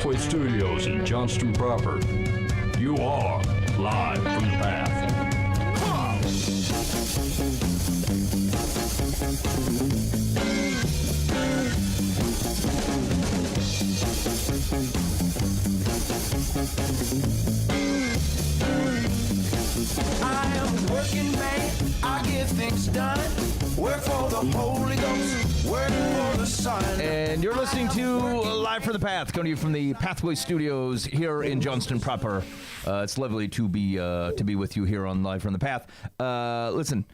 Pathway Studios in Johnston proper. You are live from the path. I am a working man, I get things done. Work for the Holy Ghost, work for the Son. And you're listening to Live from the Path, coming to you from the Pathway Studios here in Johnston proper. It's lovely to be with you here on Live from the Path. Listen.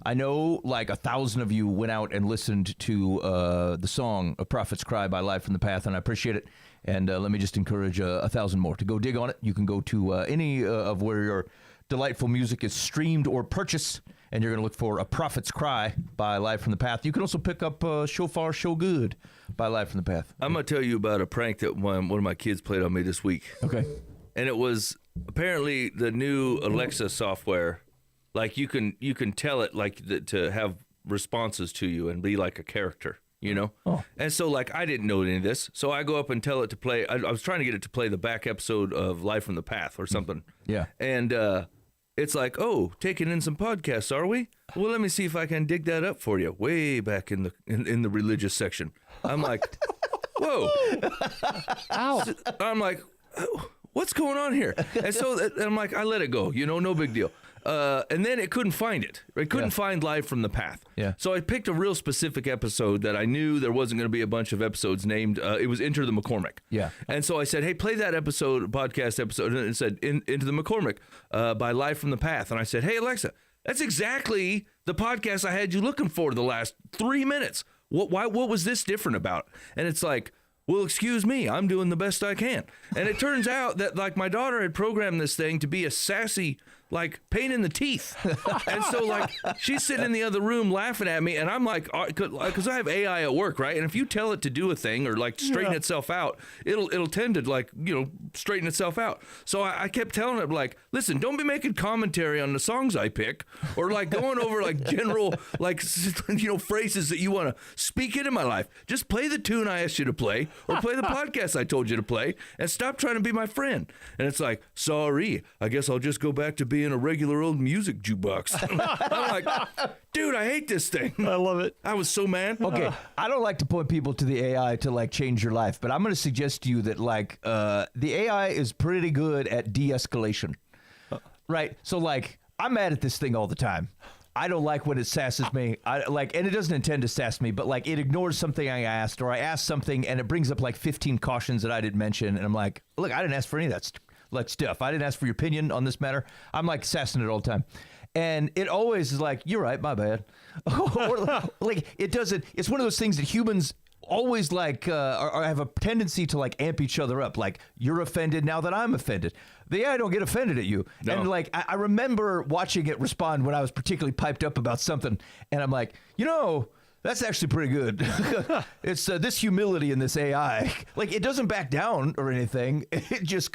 I know like 1,000 of you went out and listened to the song "A Prophet's Cry" by Live from the Path, and I appreciate it. And let me just encourage 1,000 more to go dig on it. You can go to any of where your delightful music is streamed or purchased, and you're going to look for "A Prophet's Cry" by Live from the Path. You can also pick up "Shofar So Good" by Live from the Path. I'm going to tell you about a prank that one of my kids played on me this week. Okay. And it was apparently the new Alexa software. Like you can tell it like to have responses to you and be like a character, you know? Oh. And so like I didn't know any of this. So I go up and tell it to play. I was trying to get it to play the back episode of Live from the Path or something. Yeah. And it's like, oh, taking in some podcasts, are we? Well, let me see if I can dig that up for you. Way back in the religious section. I'm like, whoa. Ow. I'm like, what's going on here? And so I'm like, I let it go, no big deal. And then it couldn't find it. It couldn't find Live from the Path. Yeah. So I picked a real specific episode that I knew there wasn't going to be a bunch of episodes named. It was Enter the McCormick. Yeah. And so I said, hey, play that podcast episode. And it said, Into the McCormick by Live from the Path. And I said, hey, Alexa, that's exactly the podcast I had you looking for the last 3 minutes. What was this different about? And it's like, well, excuse me, I'm doing the best I can. And it turns out that like my daughter had programmed this thing to be a sassy, like pain in the teeth. And so like she's sitting in the other room laughing at me, and I'm like, because I have AI at work, right? And if you tell it to do a thing or like straighten itself out, it'll tend to like, straighten itself out. So I kept telling it like, listen, don't be making commentary on the songs I pick or like going over like general like, phrases that you want to speak into my life. Just play the tune I asked you to play. Or play the podcast I told you to play, and stop trying to be my friend. And it's like, sorry, I guess I'll just go back to being a regular old music jukebox. I'm like, dude, I hate this thing. I love it. I was so mad. Okay, I don't like to point people to the AI to like change your life, but I'm going to suggest to you that like the AI is pretty good at de-escalation, right? So like I'm mad at this thing all the time. I don't like when it sasses me. And it doesn't intend to sass me, but like it ignores something I asked, or I asked something and it brings up like 15 cautions that I didn't mention, and I'm like, look, I didn't ask for any of that stuff. I didn't ask for your opinion on this matter. I'm like sassing it all the time, and it always is like, you're right, my bad. Or like it doesn't. It's one of those things that humans always like or have a tendency to like amp each other up, like you're offended now that I'm offended. I don't get offended at you. No. And like I remember watching it respond when I was particularly piped up about something, and I'm like, that's actually pretty good. It's this humility in this AI. Like it doesn't back down or anything. It just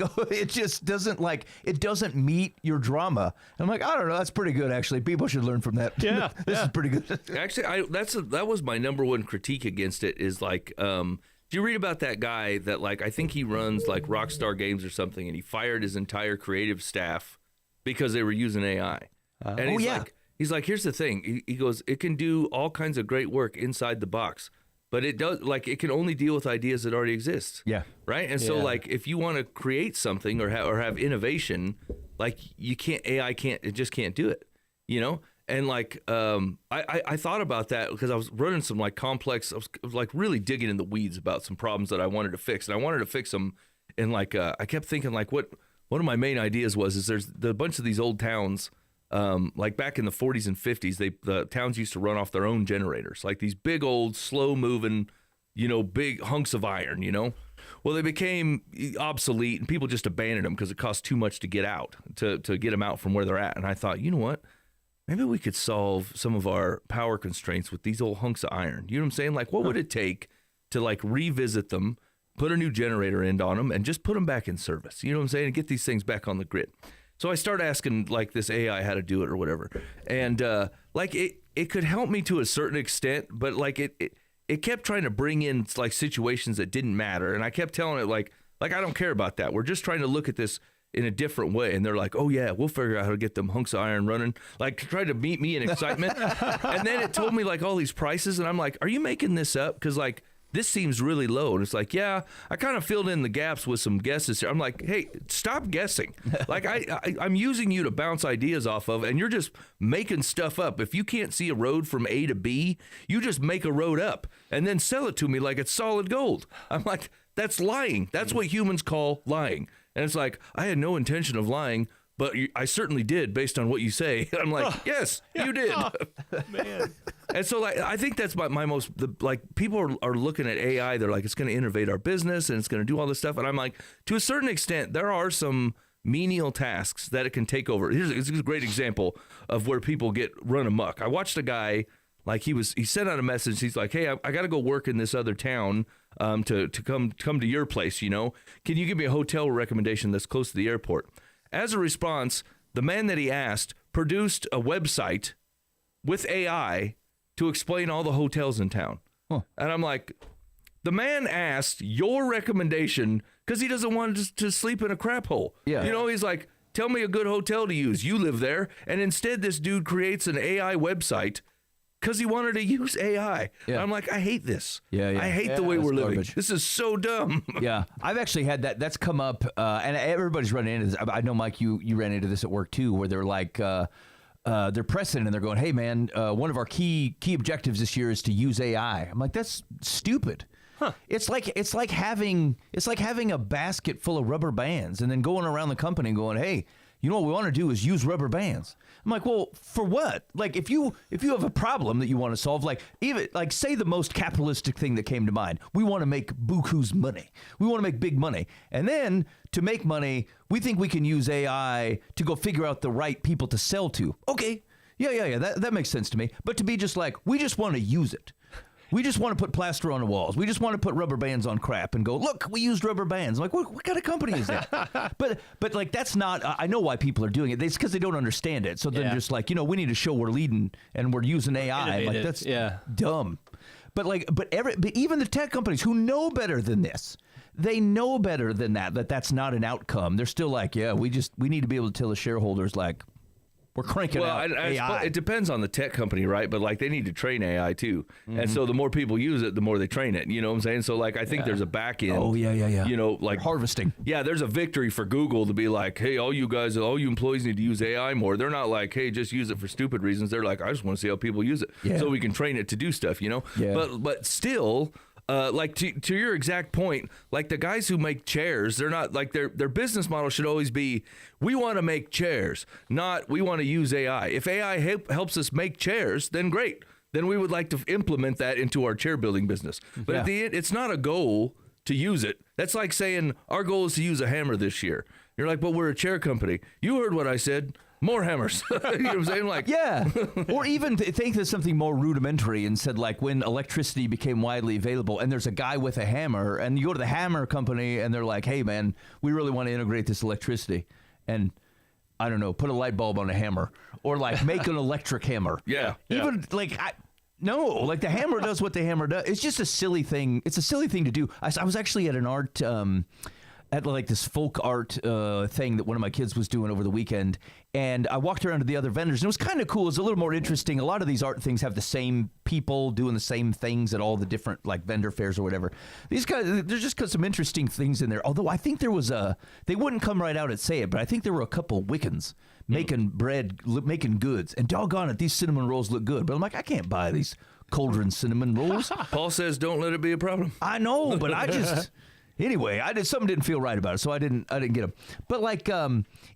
doesn't meet your drama. And I'm like, I don't know, that's pretty good actually. People should learn from that. Yeah. This is pretty good. Actually, that was my number one critique against it is like, do you read about that guy that like, I think he runs like Rockstar Games or something, and he fired his entire creative staff because they were using AI. And he's like, here's the thing. He goes, it can do all kinds of great work inside the box, but it can only deal with ideas that already exist. Yeah. Right. And so like, if you want to create something or have innovation, like it just can't do it, And like, I thought about that because I was running some like complex, I was like really digging in the weeds about some problems that I wanted to fix. And I wanted to fix them. And like, I kept thinking like one of my main ideas is there's a bunch of these old towns, like back in the 40s and 50s, the towns used to run off their own generators, like these big old slow moving, big hunks of iron, Well, they became obsolete and people just abandoned them because it cost too much to get out, to get them out from where they're at. And I thought, you know what? Maybe we could solve some of our power constraints with these old hunks of iron. You know what I'm saying? Like, what would it take to like revisit them, put a new generator end on them, and just put them back in service? You know what I'm saying? And get these things back on the grid. So I started asking like this AI how to do it or whatever. And like it could help me to a certain extent, but like it kept trying to bring in like situations that didn't matter. And I kept telling it like Like, I don't care about that. We're just trying to look at this in a different way. And they're like, oh yeah, we'll figure out how to get them hunks of iron running. Like, try to meet me in excitement. And then it told me like all these prices. And I'm like, are you making this up? Because like, this seems really low. And it's like, yeah, I kind of filled in the gaps with some guesses here. I'm like, hey, stop guessing. Like, I'm using you to bounce ideas off of, and you're just making stuff up. If you can't see a road from A to B, you just make a road up and then sell it to me like it's solid gold. I'm like, that's lying. That's what humans call lying. And it's like, I had no intention of lying, but I certainly did based on what you say. I'm like, yes, you did. Man. And so, like, I think that's my most, like, people are looking at AI. They're like, it's going to innovate our business and it's going to do all this stuff. And I'm like, to a certain extent, there are some menial tasks that it can take over. Here's a great example of where people get run amok. I watched a guy, like, he sent out a message. He's like, hey, I got to go work in this other town to come to your place, you know. Can you give me a hotel recommendation that's close to the airport? As a response, the man that he asked produced a website with AI to explain all the hotels in town. Huh. And I'm like, the man asked your recommendation because he doesn't want to sleep in a crap hole. Yeah. You know, he's like, tell me a good hotel to use. You live there. And instead, this dude creates an AI website because he wanted to use AI. Yeah. I'm like, I hate this. Yeah. I hate the way we're living. garbage. This is so dumb. Yeah, I've actually had that. That's come up, and everybody's running into this. I know, Mike, you ran into this at work too, where they're like, they're pressing and they're going, "Hey, man, one of our key objectives this year is to use AI." I'm like, that's stupid. Huh. It's like having a basket full of rubber bands and then going around the company and going, "Hey, you know what we want to do is use rubber bands." I'm like, well, for what? Like, if you have a problem that you want to solve, like, even like, say the most capitalistic thing that came to mind, we want to make buku's money. We want to make big money, and then to make money, we think we can use AI to go figure out the right people to sell to. Okay, yeah, that makes sense to me. But to be just like, we just want to use it. We just want to put plaster on the walls. We just want to put rubber bands on crap and go, look, we used rubber bands. I'm like, what kind of company is that? but like, that's not, I know why people are doing it. It's because they don't understand it. So they're just like, you know, we need to show we're leading and we're using AI. I'm like, that's dumb. But even the tech companies who know better than this, they know better than that's not an outcome. They're still like, yeah, we need to be able to tell the shareholders, like, we're cranking out AI. It depends on the tech company, right? But like, they need to train AI too. Mm-hmm. And so the more people use it, the more they train it. You know what I'm saying? So like, I think there's a back end. Oh, yeah. You know, like harvesting. Yeah, there's a victory for Google to be like, hey, all you employees need to use AI more. They're not like, hey, just use it for stupid reasons. They're like, I just want to see how people use it so we can train it to do stuff, you know? Yeah. But still, like to your exact point, like the guys who make chairs, they're not like their business model should always be, we want to make chairs, not we want to use AI. If AI helps us make chairs, then great. Then we would like to implement that into our chair building business. But at the end, it's not a goal to use it. That's like saying our goal is to use a hammer this year. You're like, but we're a chair company. You heard what I said. More hammers. You know what I'm saying? Like, yeah. Or even think of something more rudimentary and said, like, when electricity became widely available and there's a guy with a hammer and you go to the hammer company and they're like, hey, man, we really want to integrate this electricity. And I don't know, put a light bulb on a hammer or like make an electric hammer. Yeah. Even like, no, like the hammer does what the hammer does. It's just a silly thing. It's a silly thing to do. I was actually at an art, at like this folk art thing that one of my kids was doing over the weekend. And I walked around to the other vendors and it was kind of cool. It was a little more interesting. A lot of these art things have the same people doing the same things at all the different like vendor fairs or whatever. These guys, there's just some interesting things in there. Although I think there was they wouldn't come right out and say it, but I think there were a couple Wiccans making bread, making goods. And doggone it, these cinnamon rolls look good. But I'm like, I can't buy these cauldron cinnamon rolls. Paul says, don't let it be a problem. I know, but I just... Anyway, something didn't feel right about it, so I didn't get them. But like,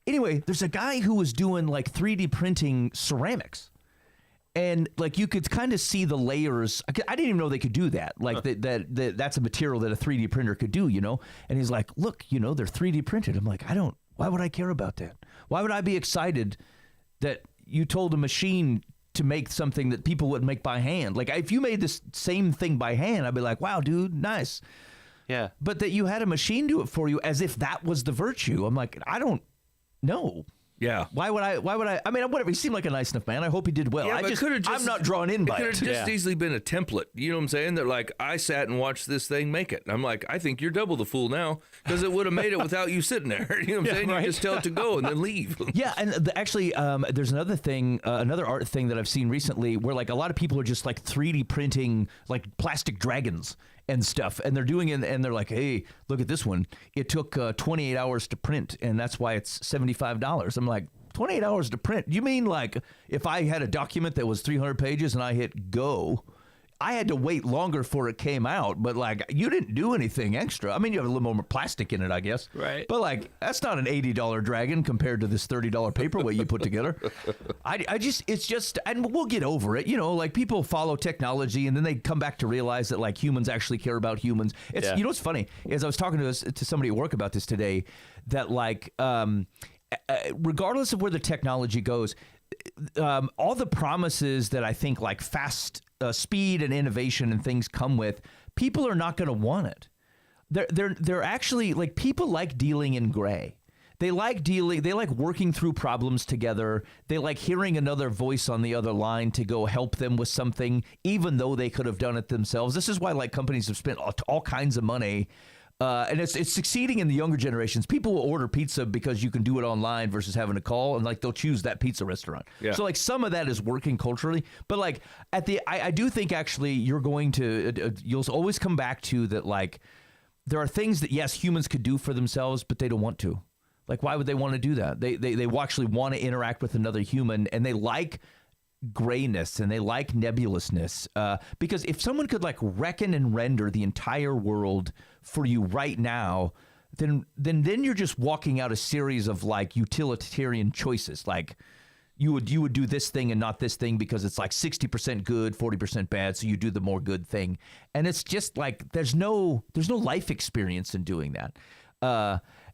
anyway, there's a guy who was doing like 3D printing ceramics, and like you could kind of see the layers. I didn't even know they could do that. Like that's a material that a 3D printer could do, you know. And he's like, look, you know, they're 3D printed. I'm like, why would I care about that? Why would I be excited that you told a machine to make something that people would make by hand? Like if you made this same thing by hand, I'd be like, wow, dude, nice. Yeah. But that you had a machine do it for you as if that was the virtue. I'm like, I don't know. Yeah. Why would I? I mean, whatever. He seemed like a nice enough man. I hope he did well. Yeah, but I'm not drawn in by could it. have just easily been a template. You know what I'm saying? They're like, I sat and watched this thing make it. And I'm like, I think you're double the fool now because it would have made it without you sitting there. You know what I'm saying? right. You just tell it to go and then leave. Yeah, and actually, there's another thing, another art thing that I've seen recently where like a lot of people are just like 3D printing like plastic dragons and stuff, and they're doing it, and they're like, hey, look at this one. It took 28 hours to print, and that's why it's $75. I'm like, 28 hours to print? You mean like if I had a document that was 300 pages and I hit go, I had to wait longer before it came out, but like you didn't do anything extra. I mean, you have a little more plastic in it, I guess. Right. But like that's not an $80 dragon compared to this $30 paperweight you put together. It's just, and we'll get over it. You know, like people follow technology and then they come back to realize that like humans actually care about humans. It's Yeah. You know what's funny is I was talking to somebody at work about this today that like regardless of where the technology goes, all the promises that I think like fast speed and innovation and things come with, people are not going to want it. They're actually like people like dealing in gray. They like dealing. They like working through problems together. They like hearing another voice on the other line to go help them with something, even though they could have done it themselves. This is why like companies have spent all kinds of money. And it's succeeding in the younger generations. People will order pizza because you can do it online versus having to call, and like they'll choose that pizza restaurant. Yeah. So like some of that is working culturally, but like I do think actually you're going to you'll always come back to that. Like there are things that yes humans could do for themselves, but they don't want to. Like why would they want to do that? They actually want to interact with another human, and they like grayness and they like nebulousness because if someone could like reckon and render the entire world for you right now, then you're just walking out a series of like utilitarian choices. Like you would do this thing and not this thing because it's like 60% good, 40% bad, so you do the more good thing. And it's just like there's no life experience in doing that.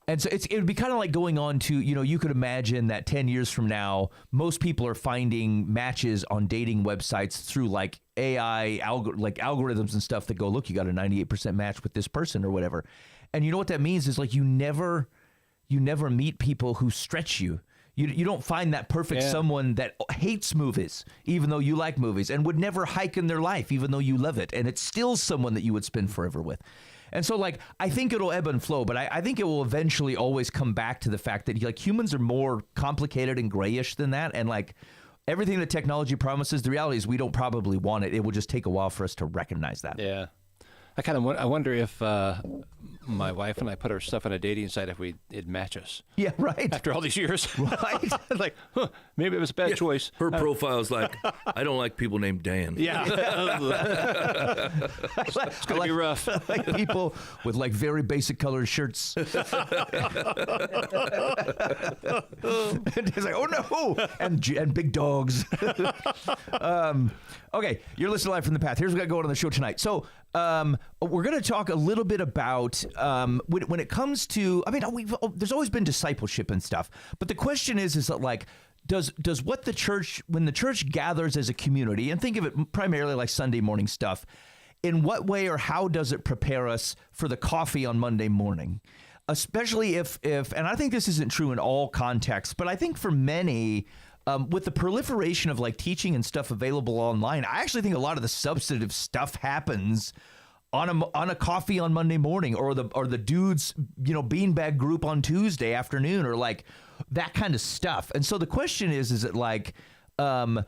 And so it would be kind of like going on to, you know, you could imagine that 10 years from now, most people are finding matches on dating websites through like AI, like algorithms and stuff that go, look, you got a 98% match with this person or whatever. And you know what that means is like you never meet people who stretch you. You don't find that perfect someone that hates movies, even though you like movies, and would never hike in their life, even though you love it. And it's still someone that you would spend forever with. And so, like, I think it'll ebb and flow, but I think it will eventually always come back to the fact that, like, humans are more complicated and grayish than that. And, like, everything that technology promises, the reality is we don't probably want it. It will just take a while for us to recognize that. Yeah. I wonder if my wife and I put our stuff on a dating site if it'd match us. Yeah, right. After all these years. Right. Like, maybe it was a bad choice. Her profile's like, I don't like people named Dan. Yeah. It's going to be rough. I like people with, like, very basic colored shirts. And he's like, oh, no. And big dogs. Okay, you're listening live from the path. Here's what got going on the show tonight. So we're going to talk a little bit about when it comes to, I mean, there's always been discipleship and stuff, but the question is that like, does what the church, when the church gathers as a community, and think of it primarily like Sunday morning stuff, in what way or how does it prepare us for the coffee on Monday morning? Especially if, and I think this isn't true in all contexts, but I think for many, with the proliferation of like teaching and stuff available online, I actually think a lot of the substantive stuff happens on a coffee on Monday morning, or the dudes, you know, beanbag group on Tuesday afternoon, or like that kind of stuff. And so the question is it like, how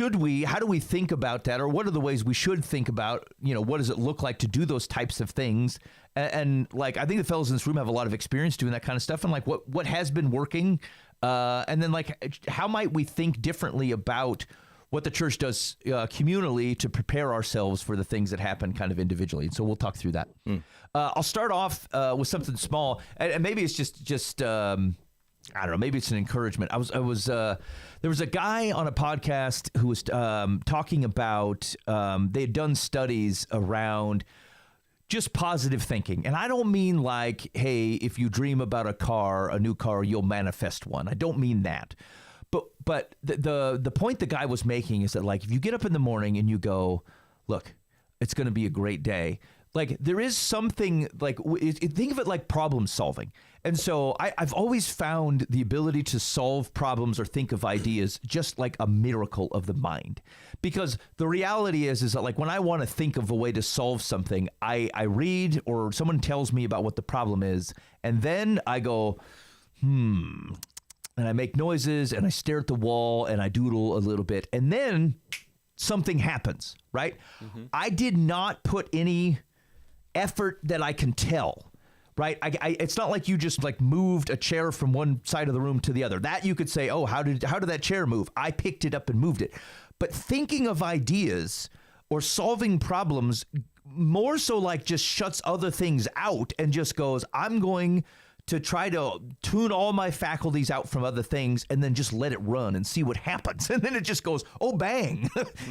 do we think about that, or what are the ways we should think about, you know, what does it look like to do those types of things? And like, I think the fellows in this room have a lot of experience doing that kind of stuff, and like what has been working. And then, like, how might we think differently about what the church does communally to prepare ourselves for the things that happen kind of individually? And so we'll talk through that. I'll start off with something small, and maybe it's just I don't know, maybe it's an encouragement. There was a guy on a podcast who was talking about they had done studies around just positive thinking. And I don't mean like, hey, if you dream about a new car, you'll manifest one. I don't mean that. But the point the guy was making is that, like, if you get up in the morning and you go, look, it's going to be a great day, like there is something like think of it like problem solving. And so I've always found the ability to solve problems or think of ideas just like a miracle of the mind. Because the reality is that like when I want to think of a way to solve something, I read or someone tells me about what the problem is. And then I go, and I make noises and I stare at the wall and I doodle a little bit. And then something happens, right? I did not put any effort that I can tell. Right. It's not like you just like moved a chair from one side of the room to the other. That you could say, oh, how did that chair move? I picked it up and moved it. But thinking of ideas or solving problems more so like just shuts other things out and just goes, I'm going to try to tune all my faculties out from other things and then just let it run and see what happens. And then it just goes, oh, bang,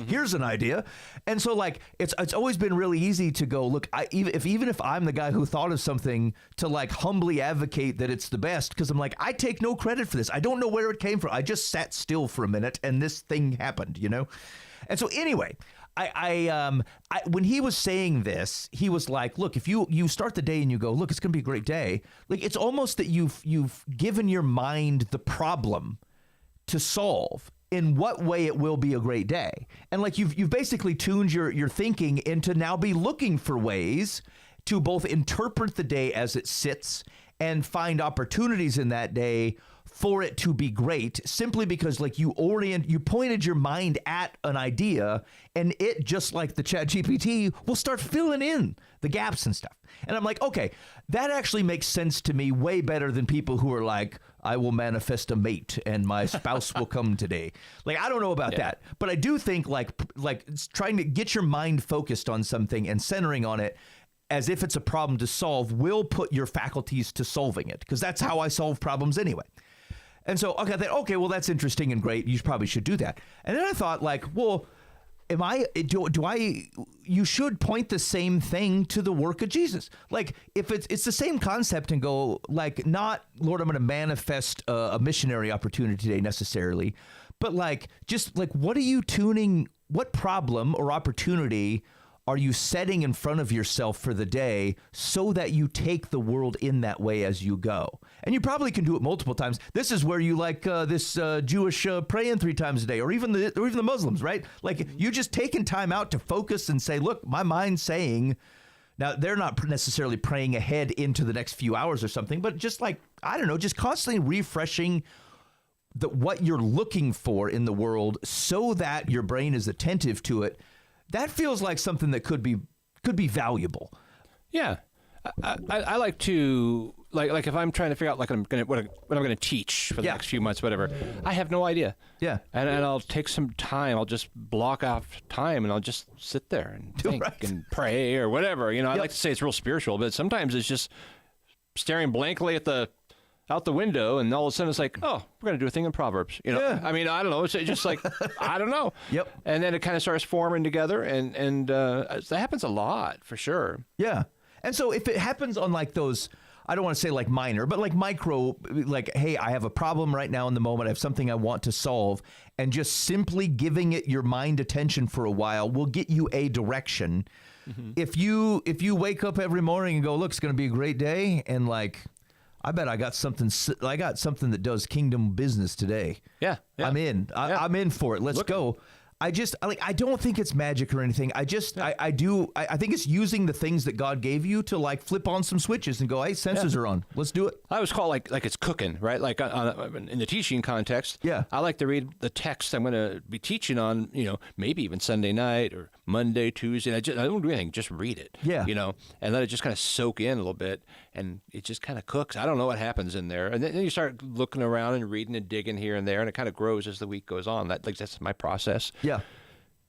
here's an idea. And so like, it's always been really easy to go, look, even if I'm the guy who thought of something, to like humbly advocate that it's the best, because I'm like, I take no credit for this. I don't know where it came from. I just sat still for a minute and this thing happened, you know? And so anyway, when he was saying this, he was like, look, if you start the day and you go, look, it's going to be a great day. Like, it's almost that you've given your mind the problem to solve in what way it will be a great day. And like, you've basically tuned your thinking into now be looking for ways to both interpret the day as it sits and find opportunities in that day for it to be great, simply because like you pointed your mind at an idea and it, just like the Chat GPT, will start filling in the gaps and stuff. And I'm like, okay, that actually makes sense to me way better than people who are like, I will manifest a mate and my spouse will come today. Like, I don't know about that, but I do think like trying to get your mind focused on something and centering on it as if it's a problem to solve will put your faculties to solving it, because that's how I solve problems anyway. And so, okay, I thought, okay, well, that's interesting and great. You probably should do that. And then I thought, like, well, you should point the same thing to the work of Jesus. Like, if it's the same concept and go, like, not, Lord, I'm going to manifest a missionary opportunity today necessarily, but like, just like, what problem or opportunity are you setting in front of yourself for the day so that you take the world in that way as you go? And you probably can do it multiple times. This is where you like this Jewish praying 3 times a day, or even the Muslims, right? Like, you just taking time out to focus and say, look, my mind's saying. Now, they're not necessarily praying ahead into the next few hours or something, but just like, I don't know, just constantly refreshing what you're looking for in the world so that your brain is attentive to it. That feels like something that could be valuable. Yeah, I like to like if I'm trying to figure out like what I'm going to teach for the next few months, whatever. I have no idea. Yeah, and I'll take some time. I'll just block off time and I'll just sit there and think and pray or whatever. You know, I like to say it's real spiritual, but sometimes it's just staring blankly out the window, and all of a sudden it's like, oh, we're going to do a thing in Proverbs. You know, I mean, I don't know. It's just like, I don't know. Yep. And then it kind of starts forming together, and that happens a lot for sure. Yeah. And so if it happens on like those, I don't want to say like minor, but like micro, like, hey, I have a problem right now in the moment. I have something I want to solve, and just simply giving it your mind attention for a while will get you a direction. Mm-hmm. If you wake up every morning and go, look, it's going to be a great day, and like, I bet I got something that does kingdom business today. Yeah. I'm in. I'm in for it. Let's go. I don't think it's magic or anything. I think it's using the things that God gave you to like flip on some switches and go, hey, sensors are on. Let's do it. I always call it like it's cooking, right? Like in the teaching context. Yeah. I like to read the text I'm going to be teaching on, you know, maybe even Sunday night or Monday, Tuesday. I don't do anything. Just read it. Yeah. You know, and let it just kind of soak in a little bit, and it just kind of cooks. I don't know what happens in there. And then you start looking around and reading and digging here and there, and it kind of grows as the week goes on. That's my process. Yeah.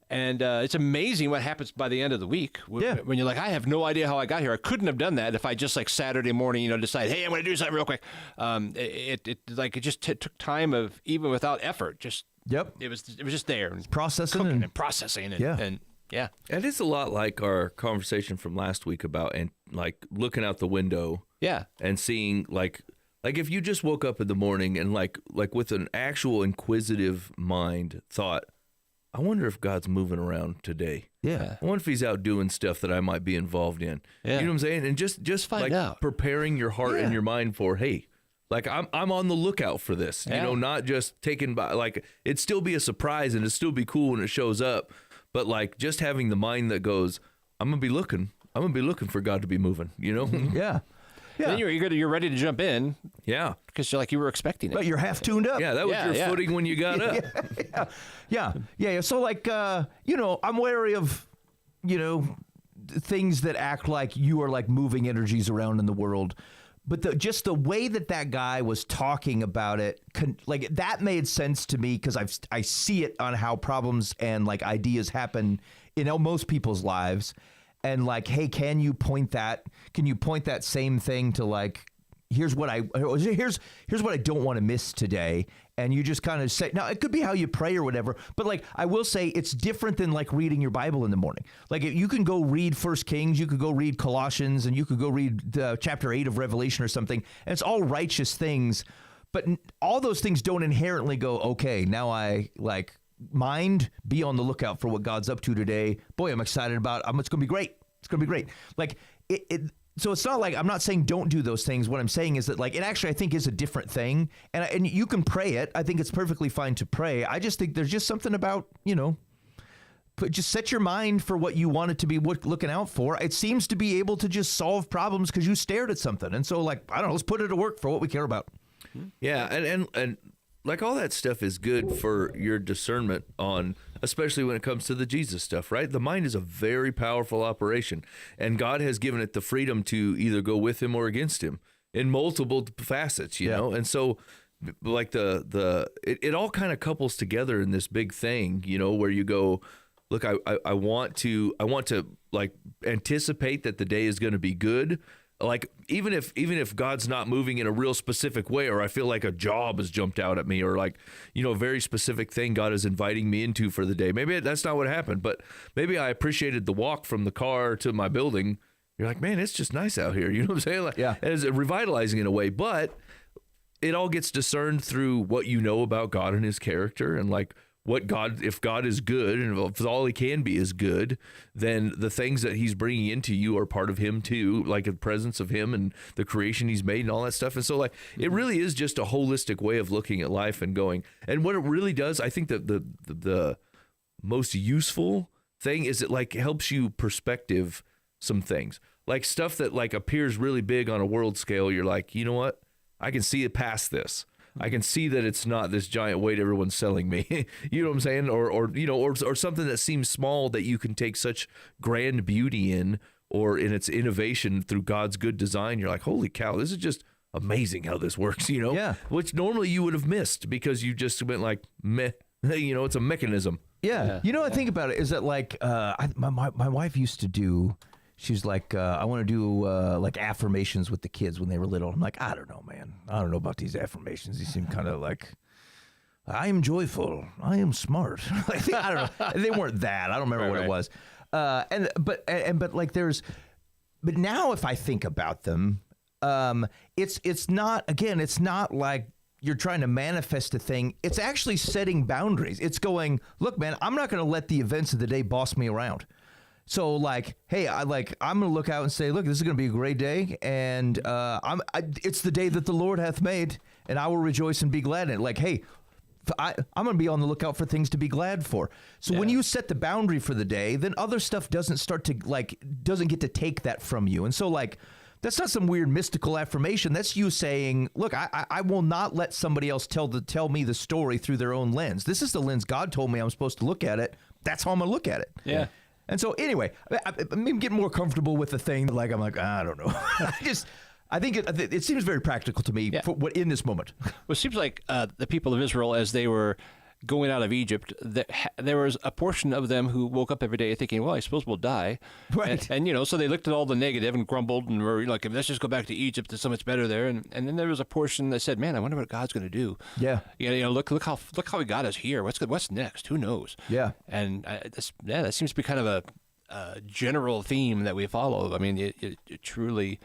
And it's amazing what happens by the end of the week when you're like, I have no idea how I got here. I couldn't have done that if I just like Saturday morning, you know, decide, hey, I'm going to do something real quick. It just took time of, even without effort, just it was just there and processing and processing and yeah. And it's a lot like our conversation from last week about and like looking out the window, and seeing like if you just woke up in the morning and like with an actual inquisitive mind thought, I wonder if God's moving around today. Yeah. I wonder if he's out doing stuff that I might be involved in. Yeah. You know what I'm saying? And just Find like out. preparing your heart and your mind for, hey, like I'm on the lookout for this, Yeah. you know, not just taken by, like, it'd still be a surprise and it'd still be cool when it shows up. But like just having the mind that goes, I'm going to be looking for God to be moving, you know? Yeah. Yeah. Then you're ready to jump in Yeah. because you're like you were expecting it. But you're half tuned up. Yeah. That was Yeah, your yeah. footing when you got up. Yeah. So like, you know, I'm wary of, you know, things that act like you are like moving energies around in the world. But just the way that guy was talking about it, like that made sense to me because I see it on how problems and like ideas happen in most people's lives. And like, hey, can you point that same thing to like, here's what I don't want to miss today. And you just kind of say, now it could be how you pray or whatever, but like, I will say it's different than like reading your Bible in the morning. Like you can go read 1 Kings, you could go read Colossians, and you could go read chapter 8 of Revelation or something. And it's all righteous things, but all those things don't inherently go, okay, now I like mind, be on the lookout for what God's up to today. Boy, I'm excited about it. It's going to be great. It's going to be great. Like so it's not like I'm not saying don't do those things. What I'm saying is that like it actually I think is a different thing, and you can pray it. I think it's perfectly fine to pray. I just think there's just something about, you know, just set your mind for what you want it to be looking out for. It seems to be able to just solve problems because you stared at something, and so like I don't know, let's put it to work for what we care about. Yeah, and like all that stuff is good for your discernment on, especially when it comes to the Jesus stuff, right? The mind is a very powerful operation, and God has given it the freedom to either go with him or against him in multiple facets, you know? And so like it all kind of couples together in this big thing, you know, where you go, look, I want to like anticipate that the day is going to be good. Like even if God's not moving in a real specific way, or I feel like a job has jumped out at me, or like, you know, a very specific thing God is inviting me into for the day. Maybe that's not what happened, but maybe I appreciated the walk from the car to my building. You're like, man, it's just nice out here. You know what I'm saying? Like, yeah, it's revitalizing in a way, but it all gets discerned through what you know about God and his character, and like if God is good, and if all he can be is good, then the things that he's bringing into you are part of him too, like the presence of him and the creation he's made and all that stuff. And so like, it really is just a holistic way of looking at life and going, and what it really does, I think that the most useful thing is it like helps you perspective some things, like stuff that like appears really big on a world scale. You're like, you know what? I can see it past this. I can see that it's not this giant weight everyone's selling me. You know what I'm saying? Or you know, or something that seems small that you can take such grand beauty in, or in its innovation through God's good design. You're like, holy cow, this is just amazing how this works, you know? Yeah. Which normally you would have missed because you just went like, meh, you know, it's a mechanism. Yeah. You know, I think about it is that like my wife used to do. She's like, I want to do like affirmations with the kids when they were little. I'm like, I don't know, man. I don't know about these affirmations. These seem kind of like, I am joyful. I am smart. Like, I don't know. They weren't that. I don't remember what it was. But like but now if I think about them, it's not like you're trying to manifest a thing. It's actually setting boundaries. It's going, look, man, I'm not going to let the events of the day boss me around. So like, hey, I'm going to look out and say, look, this is going to be a great day, and it's the day that the Lord hath made, and I will rejoice and be glad in it. Like, hey, I'm going to be on the lookout for things to be glad for. So when you set the boundary for the day, then other stuff doesn't get to take that from you. And so like, that's not some weird mystical affirmation. That's you saying, look, I will not let somebody else tell me the story through their own lens. This is the lens God told me I'm supposed to look at it. That's how I'm going to look at it. Yeah. And so anyway, I'm getting more comfortable with the thing. Like, I'm like, I don't know. I think it seems very practical to me for what in this moment. Well, it seems like the people of Israel, as they were going out of Egypt, there was a portion of them who woke up every day thinking, well, I suppose we'll die. Right. And you know, so they looked at all the negative and grumbled and were like, let's just go back to Egypt. There's so much better there. And then there was a portion that said, man, I wonder what God's going to do. Yeah. You know, look how he got us here. What's next? Who knows? Yeah. And that seems to be kind of a general theme that we follow. I mean, it truly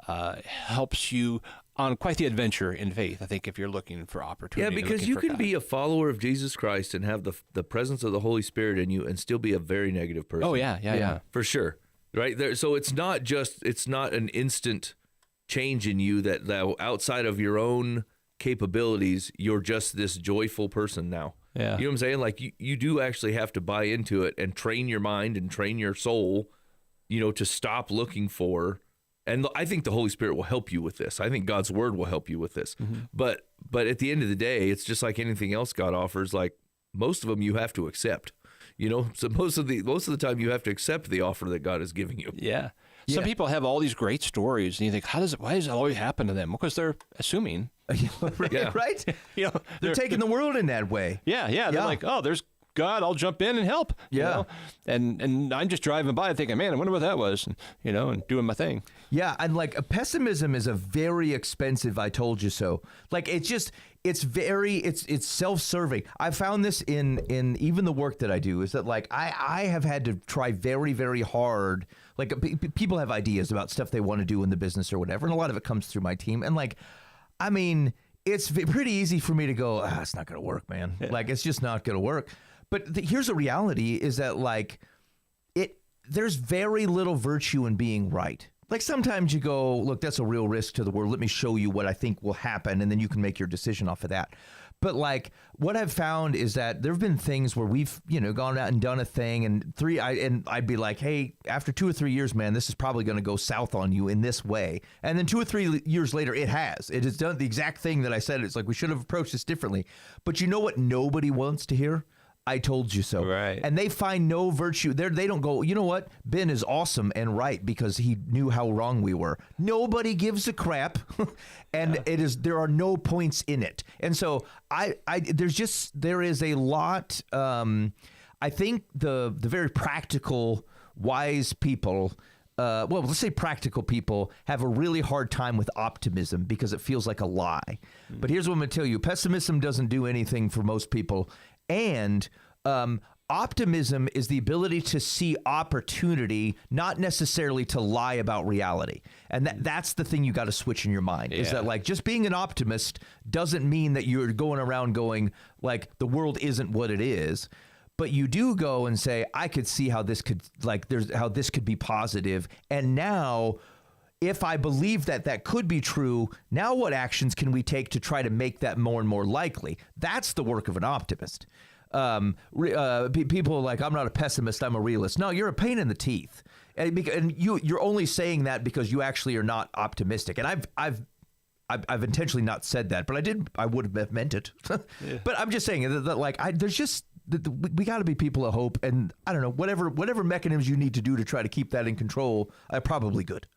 helps you on quite the adventure in faith, I think, if you're looking for opportunity. Yeah, because you can be a follower of Jesus Christ and have the presence of the Holy Spirit in you and still be a very negative person. Oh, yeah. For sure. Right there. So it's not an instant change in you that outside of your own capabilities, you're just this joyful person now. Yeah. You know what I'm saying? Like you do actually have to buy into it and train your mind and train your soul, to stop looking for. And I think the Holy Spirit will help you with this. I think God's word will help you with this. Mm-hmm. But at the end of the day, it's just like anything else God offers. Like most of them, you have to accept. So most of the time, you have to accept the offer that God is giving you. Yeah. Some people have all these great stories, and you think, why does it always happen to them? Because they're assuming. Right? They're taking the world in that way. Yeah. They're like, oh, there's God, I'll jump in and help. Yeah. And I'm just driving by thinking, man, I wonder what that was, and doing my thing. Yeah, and like pessimism is a very expensive I told you so. Like it's self-serving. I found this in even the work that I do is that like I have had to try very, very hard. Like people have ideas about stuff they want to do in the business or whatever, and a lot of it comes through my team. And like, I mean, it's pretty easy for me to go, it's not going to work, man. Yeah. Like, it's just not going to work. But here's a reality is that like there's very little virtue in being right. Like sometimes you go, look, that's a real risk to the world. Let me show you what I think will happen. And then you can make your decision off of that. But like what I've found is that there have been things where we've, gone out and done a thing and I'd be like, hey, after 2 or 3 years, man, this is probably going to go south on you in this way. And then 2 or 3 years later, it has done the exact thing that I said. It's like, we should have approached this differently. But you know what nobody wants to hear? I told you so. Right. And they find no virtue. They don't go, you know what? Ben is awesome and right because he knew how wrong we were. Nobody gives a crap. And there are no points in it. And so there is a lot, I think the very practical, wise people, let's say practical people have a really hard time with optimism because it feels like a lie. Mm-hmm. But here's what I'm going to tell you. Pessimism doesn't do anything for most people. And optimism is the ability to see opportunity, not necessarily to lie about reality. And that's the thing you got to switch in your mind, is that like just being an optimist doesn't mean that you're going around going like the world isn't what it is. But you do go and say, I could see how this could how this could be positive. And now, if I believe that could be true, now what actions can we take to try to make that more and more likely? That's the work of an optimist. People are like, I'm not a pessimist, I'm a realist. No, you're a pain in the teeth. And you're only saying that because you actually are not optimistic. And I've intentionally not said that, but I would have meant it. Yeah. But I'm just saying that like, there's just, we got to be people of hope. And I don't know, whatever mechanisms you need to do to try to keep that in control are probably good.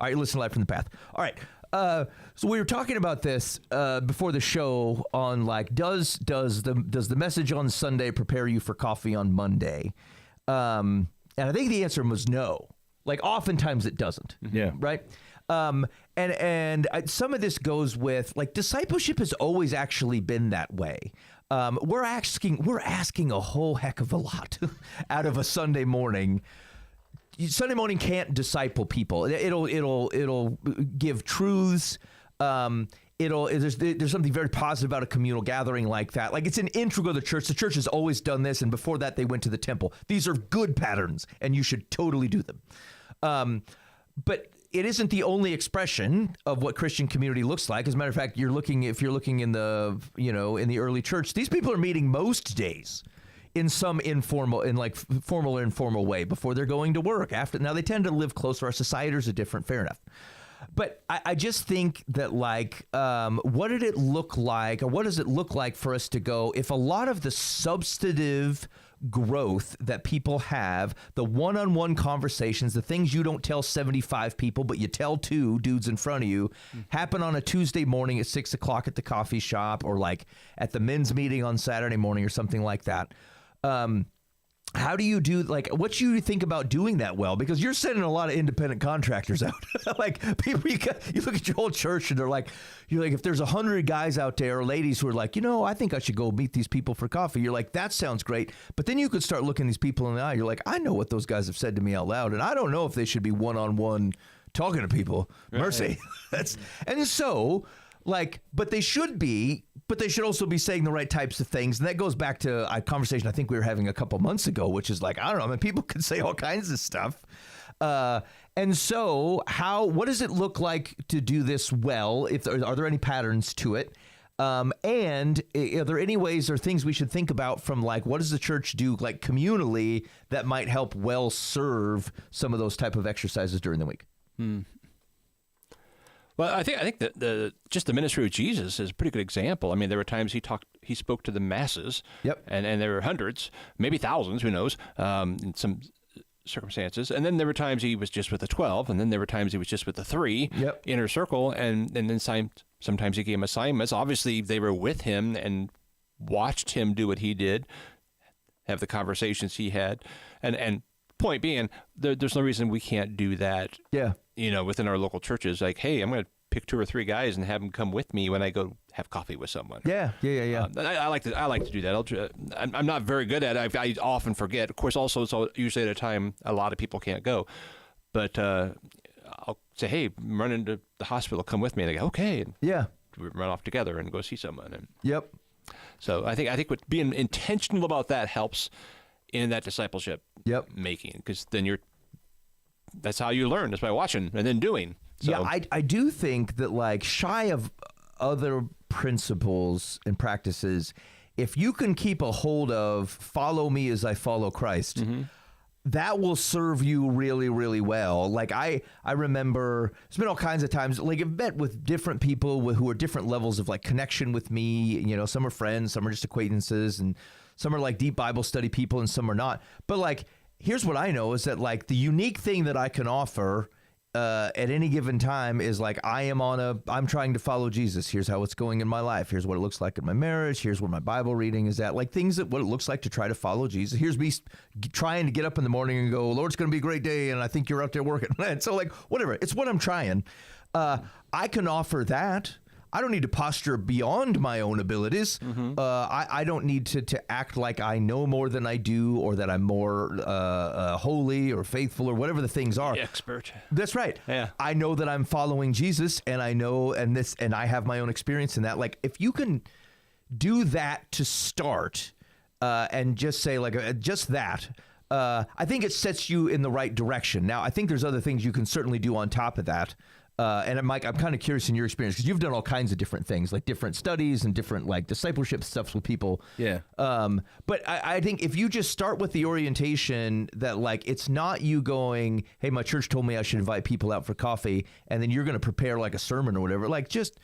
All right, listen live from the path. All right, so we were talking about this before the show on like, does the message on Sunday prepare you for coffee on Monday? And I think the answer was no. Like, oftentimes it doesn't. Yeah. Right. And some of this goes with like discipleship has always actually been that way. We're asking a whole heck of a lot out of a Sunday morning. Sunday morning can't disciple people. It'll give truths. There's something very positive about a communal gathering like that. Like it's an intro to the church. The church has always done this, and before that, they went to the temple. These are good patterns, and you should totally do them. But it isn't the only expression of what Christian community looks like. As a matter of fact, if you're looking in the early church, these people are meeting most days in some formal or informal way before they're going to work. Now they tend to live closer. Our societies are different. Fair enough. But I just think that like, what did it look like, or what does it look like for us to go if a lot of the substantive growth that people have, the one-on-one conversations, the things you don't tell 75 people, but you tell 2 dudes in front of you, happen on a Tuesday morning at 6 o'clock at the coffee shop, or like at the men's meeting on Saturday morning or something like that. How do you do, like, what do you think about doing that well? Because you're sending a lot of independent contractors out. Like, people, you look at your whole church and you're like, if there's 100 guys out there or ladies who are like, I think I should go meet these people for coffee. You're like, that sounds great. But then you could start looking these people in the eye. You're like, I know what those guys have said to me out loud, and I don't know if they should be one-on-one talking to people. Mercy. And so, like, but they should also be saying the right types of things. And that goes back to a conversation I think we were having a couple months ago, which is like, I don't know, I mean, people can say all kinds of stuff. And so what does it look like to do this well? Are there any patterns to it? And are there any ways or things we should think about from like, what does the church do like communally that might help well serve some of those type of exercises during the week? Well, I think that just the ministry of Jesus is a pretty good example. I mean, there were times he spoke to the masses. Yep. And there were hundreds, maybe thousands, who knows, in some circumstances. And then there were times he was just with the 12, and then there were times he was just with the 3 inner circle, and then sometimes he gave them assignments. Obviously, they were with him and watched him do what he did, have the conversations he had, and point being, there's no reason we can't do that. Yeah, within our local churches. Like, hey, I'm going to pick 2 or 3 guys and have them come with me when I go have coffee with someone. Yeah. I like to do that. I'm not very good at it. I often forget. Of course, also it's usually at a time a lot of people can't go, but I'll say, hey, I'm running to the hospital. Come with me. And they go, okay. And we run off together and go see someone. And so I think what being intentional about that helps in that discipleship making, because then that's how you learn, is by watching and then doing. So. Yeah, I do think that, like, shy of other principles and practices, if you can keep a hold of follow me as I follow Christ, that will serve you really, really well. Like, I remember there's been all kinds of times, like, I've met with different people who are different levels of, like, connection with me. Some are friends, some are just acquaintances, and some are, like, deep Bible study people, and some are not. But, like, here's what I know is that, like, the unique thing that I can offer at any given time is, like, I'm trying to follow Jesus. Here's how it's going in my life. Here's what it looks like in my marriage. Here's where my Bible reading is at. Like, what it looks like to try to follow Jesus. Here's me trying to get up in the morning and go, Lord, it's going to be a great day, and I think you're out there working. And so, like, whatever. It's what I'm trying. I can offer that. I don't need to posture beyond my own abilities. I don't need to act like I know more than I do, or that I'm more holy or faithful or whatever the things are. Expert. That's right. Yeah. I know that I'm following Jesus, and I know, and I have my own experience in that. Like, if you can do that to start, and just say, like, just that, I think it sets you in the right direction. Now, I think there's other things you can certainly do on top of that. And Mike, I'm kind of curious in your experience, because you've done all kinds of different things, like different studies and different, like, discipleship stuff with people. Yeah. But I think if you just start with the orientation that, like, it's not you going, hey, my church told me I should invite people out for coffee, and then you're going to prepare like a sermon or whatever. Like, just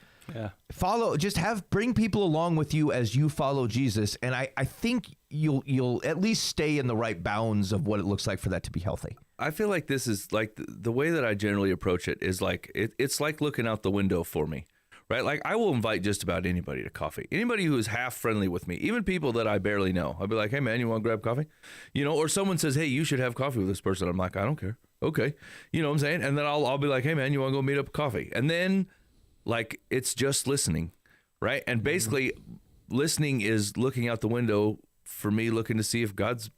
bring people along with you as you follow Jesus. And I think you'll at least stay in the right bounds of what it looks like for that to be healthy. I feel like this is like the way that I generally approach it is like, it's like looking out the window for me, right? Like, I will invite just about anybody to coffee, anybody who is half friendly with me, even people that I barely know. I'll be like, hey man, you want to grab coffee? Or someone says, hey, you should have coffee with this person. I'm like, I don't care. Okay. You know what I'm saying? And then I'll be like, hey man, you want to go meet up for coffee? And then, like, it's just listening, right? And basically listening is looking out the window for me, looking to see if God's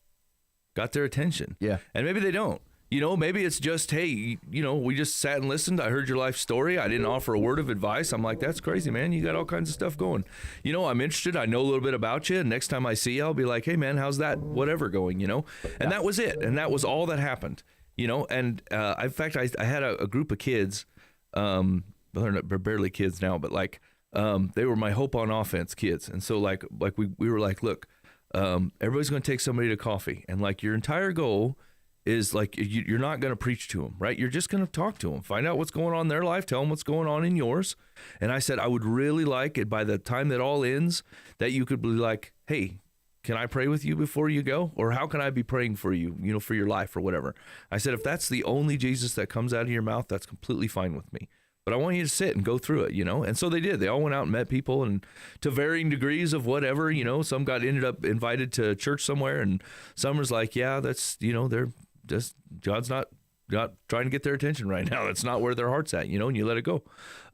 got their attention. Yeah. And maybe they don't. Maybe it's just, hey, we just sat and listened. I heard your life story. I didn't offer a word of advice. I'm like, that's crazy, man. You got all kinds of stuff going. I'm interested. I know a little bit about you. And next time I see you, I'll be like, hey, man, how's that whatever going, And that was it. And that was all that happened, And in fact, I had a group of kids. They're barely kids now, but, like, they were my Hope on Offense kids. And so, like we were like, look, everybody's going to take somebody to coffee. And, like, your entire goal is, like, you're not going to preach to them, right? You're just going to talk to them, find out what's going on in their life, tell them what's going on in yours. And I said, I would really like it by the time that all ends, that you could be like, hey, can I pray with you before you go? Or how can I be praying for you, for your life or whatever? I said, if that's the only Jesus that comes out of your mouth, that's completely fine with me. But I want you to sit and go through it, And so they did. They all went out and met people, and to varying degrees of whatever, some ended up invited to church somewhere, and some was like, yeah, that's, they're just, God's not trying to get their attention right now. That's not where their heart's at, and you let it go.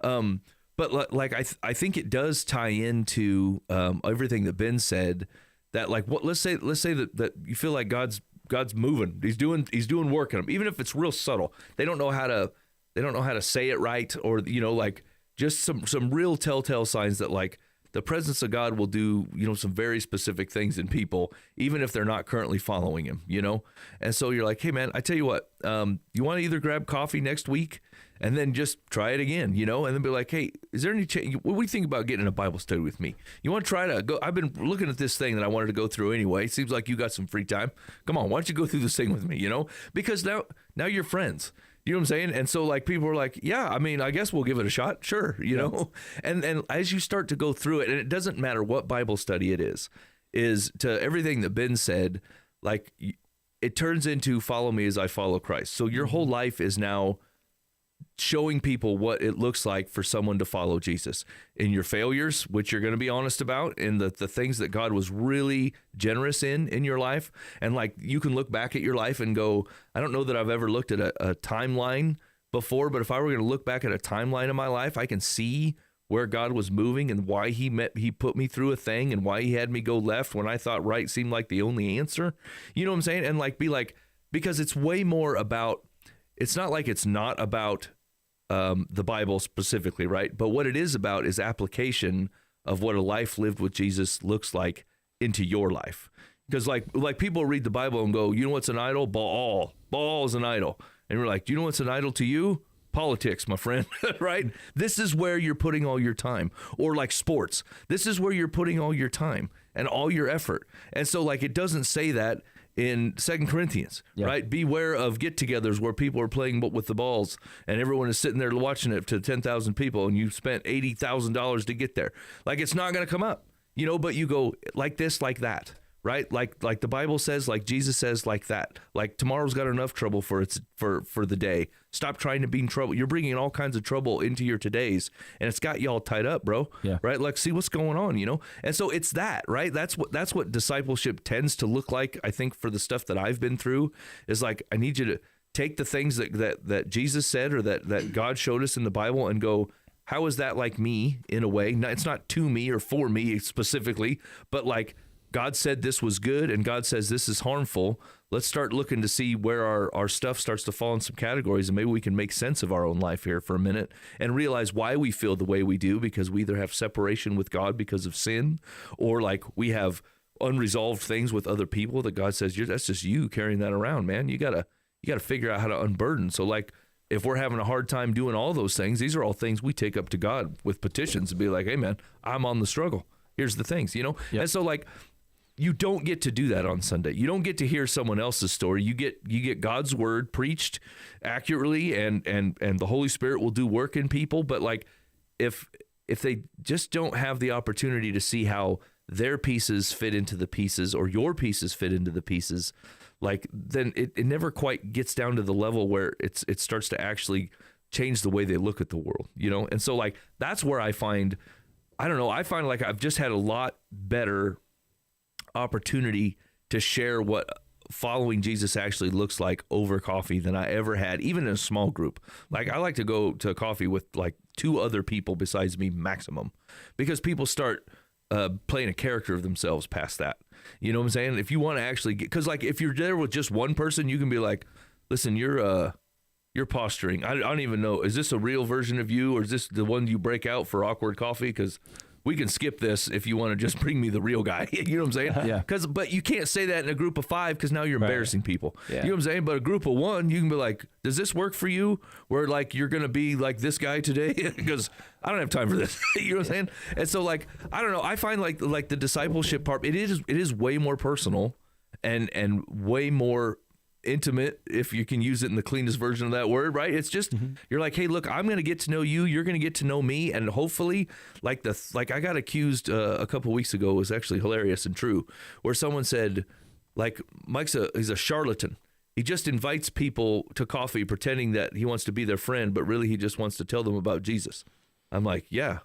But like, I think it does tie into everything that Ben said, that, like, what, let's say that you feel like God's moving. He's doing work in them, even if it's real subtle. They don't know how to they don't know how to say it right, or, you know, like just some real telltale signs that like the presence of God will do, you know, some very specific things in people, even if they're not currently following him, you know? And so you're like, hey man, I tell you what, you want to either grab coffee next week and then just try it again, you know, and then be like, hey, is there any change? What do you think about getting in a Bible study with me? You want to try to go? I've been looking at this thing that I wanted to go through anyway. Seems like you got some free time. Come on, why don't you go through this thing with me, you know? Because now you're friends. You know what I'm saying? And so like people are like, yeah, I mean, I guess we'll give it a shot. Sure. You know? And as you start to go through it, and it doesn't matter what Bible study it is to everything that Ben said, like it turns into follow me as I follow Christ. So your whole life is now showing people what it looks like for someone to follow Jesus in your failures, which you're going to be honest about, in the things that God was really generous in your life. And like, you can look back at your life and go, I don't know that I've ever looked at a timeline before, but if I were going to look back at a timeline of my life, I can see where God was moving and why he put me through a thing and why he had me go left when I thought right seemed like the only answer. You know what I'm saying? And like, be like, because it's way more about, it's not like it's not about the Bible specifically, right? But what it is about is application of what a life lived with Jesus looks like into your life. Because like people read the Bible and go, you know what's an idol? Baal is an idol. And we're like, do you know what's an idol to you? Politics, my friend, right? This is where you're putting all your time. Or like sports. This is where you're putting all your time and all your effort. And so like, it doesn't say that in 2 Corinthians, right? Beware of get-togethers where people are playing with the balls and everyone is sitting there watching it to 10,000 people and you spent $80,000 to get there. Like, it's not going to come up, you know, but you go like this, like that, right? Like the Bible says, like Jesus says, like that. Like tomorrow's got enough trouble for the day. Stop trying to be in trouble. You're bringing all kinds of trouble into your todays, and it's got you all tied up, bro. Yeah. Right? Like, see what's going on, you know? And so it's that, right? That's what discipleship tends to look like. I think for the stuff that I've been through is like, I need you to take the things that Jesus said or that God showed us in the Bible and go, how is that like me in a way? It's not to me or for me specifically, but like, God said this was good and God says this is harmful. Let's start looking to see where our stuff starts to fall in some categories, and maybe we can make sense of our own life here for a minute and realize why we feel the way we do, because we either have separation with God because of sin, or like we have unresolved things with other people that God says, that's just you carrying that around, man. You gotta figure out how to unburden. So like, if we're having a hard time doing all those things, these are all things we take up to God with petitions and be like, hey man, I'm on the struggle. Here's the things, you know? Yep. And so like, you don't get to do that on Sunday. You don't get to hear someone else's story. You get God's word preached accurately, and the Holy Spirit will do work in people. But like, if they just don't have the opportunity to see how their pieces fit into the pieces or your pieces fit into the pieces, like then it never quite gets down to the level where it starts to actually change the way they look at the world, you know? And so like, that's where I find like I've just had a lot better opportunity to share what following Jesus actually looks like over coffee than I ever had, even in a small group. Like, I like to go to coffee with like 2 other people besides me maximum, because people start playing a character of themselves past that. You know what I'm saying? If you want to actually get, because like if you're there with just one person, you can be like, listen, you're posturing. I don't even know, is this a real version of you, or is this the one you break out for awkward coffee? Because we can skip this if you want to just bring me the real guy. You know what I'm saying? Yeah. But you can't say that in a group of 5 because now you're embarrassing people. Yeah. You know what I'm saying? But a group of 1, you can be like, does this work for you? Where like you're going to be like this guy today? Because I don't have time for this. You know what I'm saying? And so like, I don't know. I find like the discipleship part, it is way more personal and way more intimate, if you can use it in the cleanest version of that word, right? It's just, you're like, hey, look, I'm going to get to know you. You're going to get to know me. And hopefully like I got accused a couple weeks ago, it was actually hilarious and true, where someone said like, he's a charlatan. He just invites people to coffee pretending that he wants to be their friend, but really he just wants to tell them about Jesus. I'm like, yeah,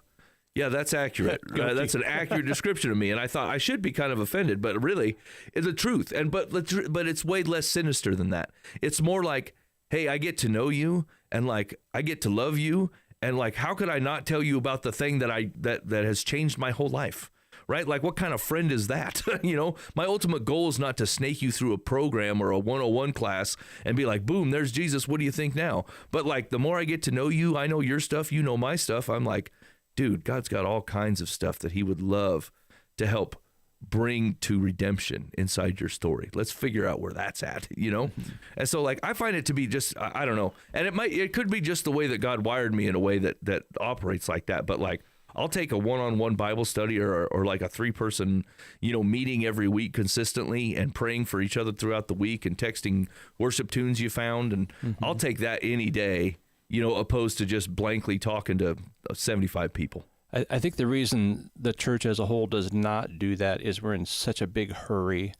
that's accurate. That's an accurate description of me. And I thought I should be kind of offended, but really it's the truth. But it's way less sinister than that. It's more like, hey, I get to know you, and like I get to love you, and like how could I not tell you about the thing that has changed my whole life? right? Like, what kind of friend is that? You know, my ultimate goal is not to snake you through a program or a 101 class and be like, boom, there's Jesus. What do you think now? But like, the more I get to know you, I know your stuff, you know my stuff. I'm like, dude, God's got all kinds of stuff that he would love to help bring to redemption inside your story. Let's figure out where that's at, you know? And so like, I find it to be just, I don't know. And it could be just the way that God wired me in a way that operates like that. But like, I'll take a one-on-one Bible study or like a 3-person, you know, meeting every week consistently and praying for each other throughout the week and texting worship tunes you found. And I'll take that any day, you know, opposed to just blankly talking to 75 people. I think the reason the church as a whole does not do that is we're in such a big hurry.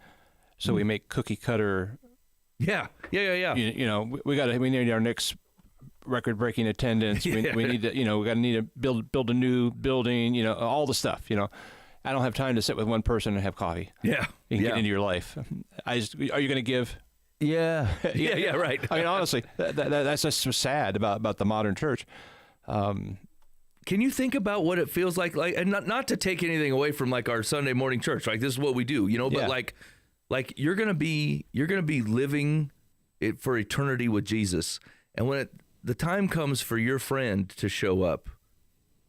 So we make cookie cutter. Yeah. You know, we need our next record-breaking attendance. Yeah. We need to, you know, we need to build a new building, you know, all the stuff, you know. I don't have time to sit with one person and have coffee. Yeah. You can get into your life. Are you going to give? Yeah. Yeah, right. I mean, honestly, that's just so sad about the modern church. Can you think about what it feels like, and not to take anything away from like our Sunday morning church, like this is what we do, you know, but like you're going to be living it for eternity with Jesus. And when the time comes for your friend to show up,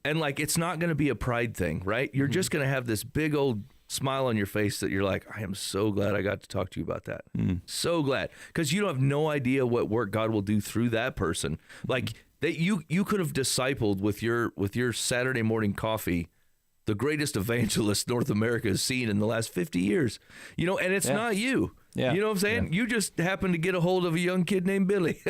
and like, it's not going to be a pride thing, right? You're just going to have this big old smile on your face that you're like, I am so glad I got to talk to you about that. So glad. Because you have no idea what work God will do through that person. Like, that you could have discipled with your Saturday morning coffee the greatest evangelist North America has seen in the last 50 years. You know, and it's not you. Yeah. You know what I'm saying? Yeah. You just happen to get a hold of a young kid named Billy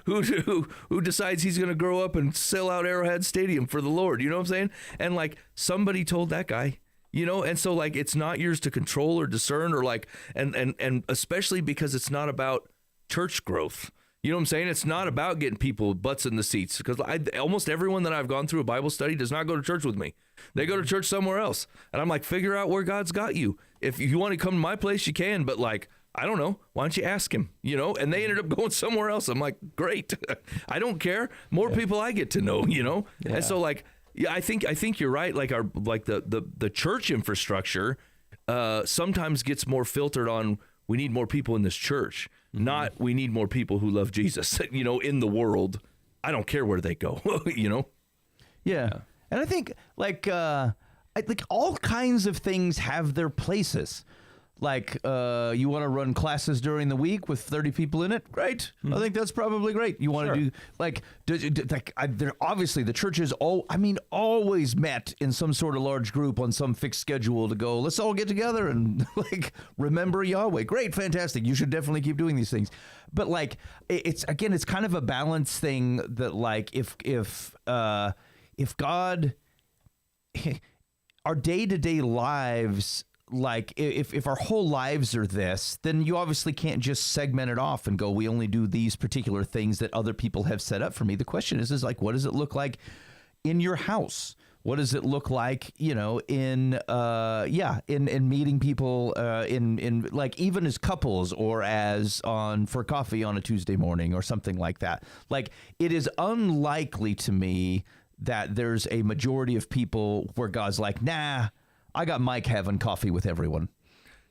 who decides he's going to grow up and sell out Arrowhead Stadium for the Lord. You know what I'm saying? And like, somebody told that guy, you know, and so like, it's not yours to control or discern or like, and especially because it's not about church growth. You know what I'm saying? It's not about getting people butts in the seats, because almost everyone that I've gone through a Bible study does not go to church with me. They go to church somewhere else. And I'm like, figure out where God's got you. If you want to come to my place, you can. But like, I don't know. Why don't you ask him? You know? And they ended up going somewhere else. I'm like, great. I don't care. More people I get to know, you know? Yeah. And so like, yeah, I think you're right. Like the church infrastructure sometimes gets more filtered on, we need more people in this church. Not we need more people who love Jesus, you know, in the world. I don't care where they go, you know? Yeah. And I think like all kinds of things have their places. Like you want to run classes during the week with 30 people in it? Great. I think that's probably great. You want to do like obviously the church is always met in some sort of large group on some fixed schedule to go, let's all get together and like remember Yahweh. Great, fantastic. You should definitely keep doing these things. But like it's kind of a balance thing that like if God, our day-to-day lives, like if our whole lives are this, then you obviously can't just segment it off and go, we only do these particular things that other people have set up for me. The question is like, what does it look like in your house? What does it look like, you know, in meeting people in like even as couples or as for coffee on a Tuesday morning or something like that? Like, it is unlikely to me that there's a majority of people where God's like, nah, I got Mike having coffee with everyone.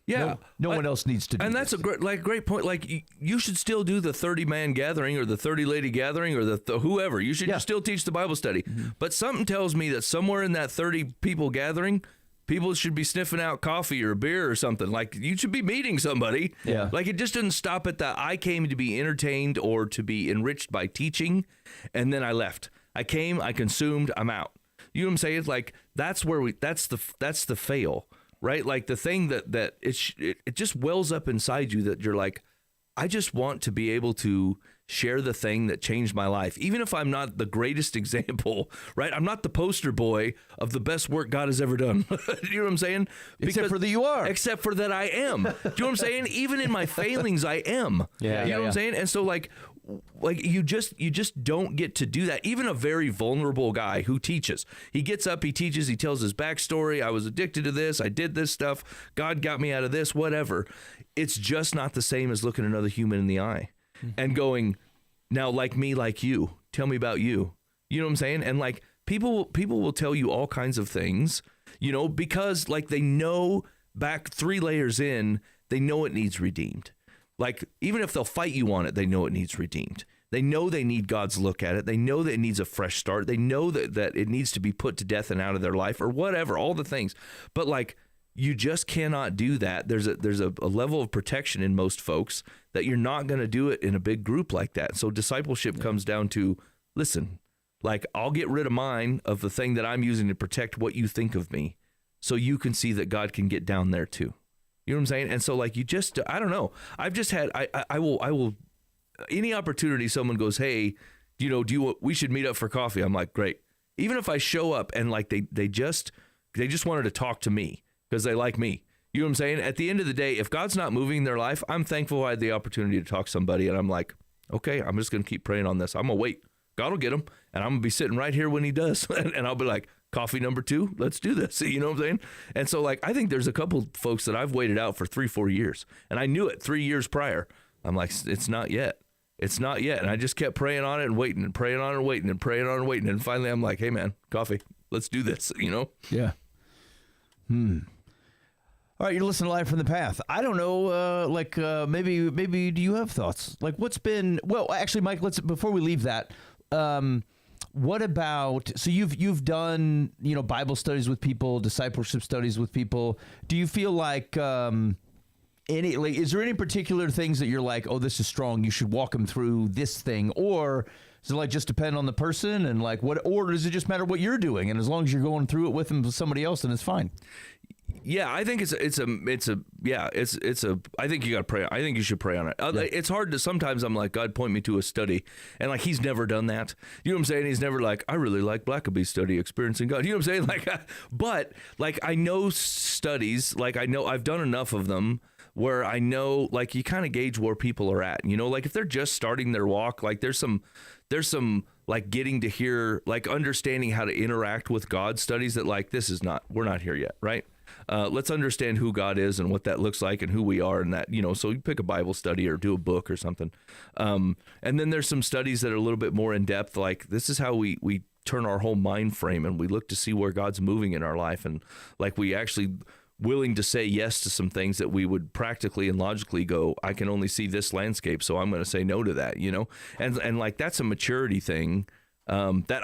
Yeah. No one else needs to do And that's this. a great point. Like, you should still do the 30-man gathering or the 30-lady gathering or the whoever. You should still teach the Bible study. But something tells me that somewhere in that 30-people gathering, people should be sniffing out coffee or beer or something. Like, you should be meeting somebody. Yeah. Like, it just didn't stop at that. I came to be entertained or to be enriched by teaching, and then I left. I came, I consumed, I'm out. You know what I'm saying? It's like, that's the fail, right? Like the thing that it just wells up inside you that you're like, I just want to be able to share the thing that changed my life. Even if I'm not the greatest example, right? I'm not the poster boy of the best work God has ever done. You know what I'm saying? Except for that you are. Except for that I am. Do you know what I'm saying? Even in my failings, I am. Yeah. You know what I'm saying? And so like you just don't get to do that. Even a very vulnerable guy who teaches, he gets up, he teaches, he tells his backstory. I was addicted to this. I did this stuff. God got me out of this, whatever. It's just not the same as looking another human in the eye and going, now, like me, like you, tell me about you. You know what I'm saying? And like, people will tell you all kinds of things, because like they know back 3 layers in, they know it needs redeemed. Like, even if they'll fight you on it, they know it needs redeemed. They know they need God's look at it. They know that it needs a fresh start. They know that it needs to be put to death and out of their life or whatever, all the things. But like, you just cannot do that. There's a level of protection in most folks that you're not going to do it in a big group like that. So discipleship comes down to, listen, like, I'll get rid of mine, of the thing that I'm using to protect what you think of me, so you can see that God can get down there too. You know what I'm saying? And so like, I don't know. I've just had, I will, any opportunity someone goes, hey, we should meet up for coffee. I'm like, great. Even if I show up and like, they just wanted to talk to me because they like me. You know what I'm saying? At the end of the day, if God's not moving in their life, I'm thankful I had the opportunity to talk to somebody. And I'm like, okay, I'm just going to keep praying on this. I'm going to wait. God will get him. And I'm going to be sitting right here when he does. And I'll be like, coffee number 2, let's do this. You know what I'm saying? And so like, I think there's a couple folks that I've waited out for 3-4 years. And I knew it 3 years prior. I'm like, it's not yet. It's not yet. And I just kept praying on it and waiting and praying on it and waiting and praying on it and waiting. And finally I'm like, hey man, coffee, let's do this, Yeah. All right, you're listening to Live from the Path. I don't know, maybe do you have thoughts? Like, what's been, well, actually, Mike, before we leave that, what about, so you've done, Bible studies with people, discipleship studies with people. Do you feel like, is there any particular things that you're like, oh, this is strong, you should walk them through this thing? Or does it like just depend on the person and like or does it just matter what you're doing? And as long as you're going through it with them, with somebody else, then it's fine. Yeah, I think I think you got to pray. I think you should pray on it. It's hard to, sometimes I'm like, God, point me to a study. And like, he's never done that. You know what I'm saying? He's never like, I really like Blackaby's study, Experiencing God. You know what I'm saying? Like, but like, I know studies, like I've done enough of them where I know, like, you kind of gauge where people are at, like if they're just starting their walk, like there's some like getting to hear, like understanding how to interact with God studies that like, we're not here yet. Right. Let's understand who God is and what that looks like and who we are and that, so you pick a Bible study or do a book or something. And then there's some studies that are a little bit more in depth. Like this is how we turn our whole mind frame and we look to see where God's moving in our life. And like, we actually willing to say yes to some things that we would practically and logically go, I can only see this landscape, so I'm going to say no to that, and like, that's a maturity thing. That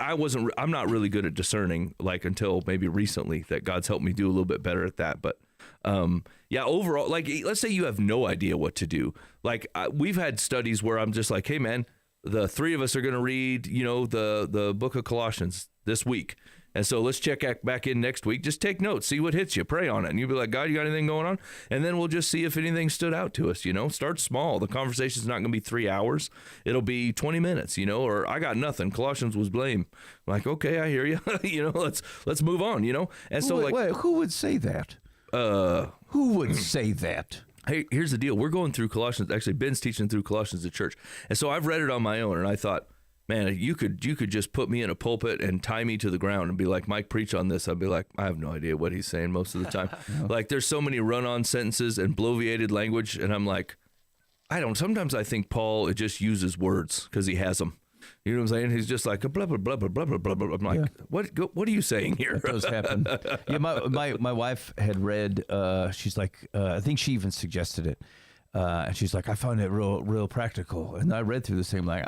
I'm not really good at discerning, like until maybe recently that God's helped me do a little bit better at that. But overall, like, let's say you have no idea what to do. Like we've had studies where I'm just like, hey man, the 3 of us are going to read, the book of Colossians this week. And so let's check back in next week. Just take notes, see what hits you, pray on it. And you'll be like, God, you got anything going on? And then we'll just see if anything stood out to us, Start small. The conversation's not going to be 3 hours. It'll be 20 minutes, or I got nothing. Colossians was blame. I'm like, okay, I hear you. Let's move on, And so wait, who would say that? Who would say that? Hey, here's the deal. We're going through Colossians. Actually, Ben's teaching through Colossians at church. And so I've read it on my own, and I thought, man, you could just put me in a pulpit and tie me to the ground and be like, Mike, preach on this. I'd be like, I have no idea what he's saying most of the time. Like, there's so many run-on sentences and bloviated language, and I'm like, sometimes I think Paul just uses words because he has them. You know what I'm saying? He's just like, blah, blah, blah, blah, blah, blah, blah. I'm like, what are you saying here? That does happen. Yeah, my wife had read, she's like, I think she even suggested it. And she's like, I found it real practical. And I read through this thing, like,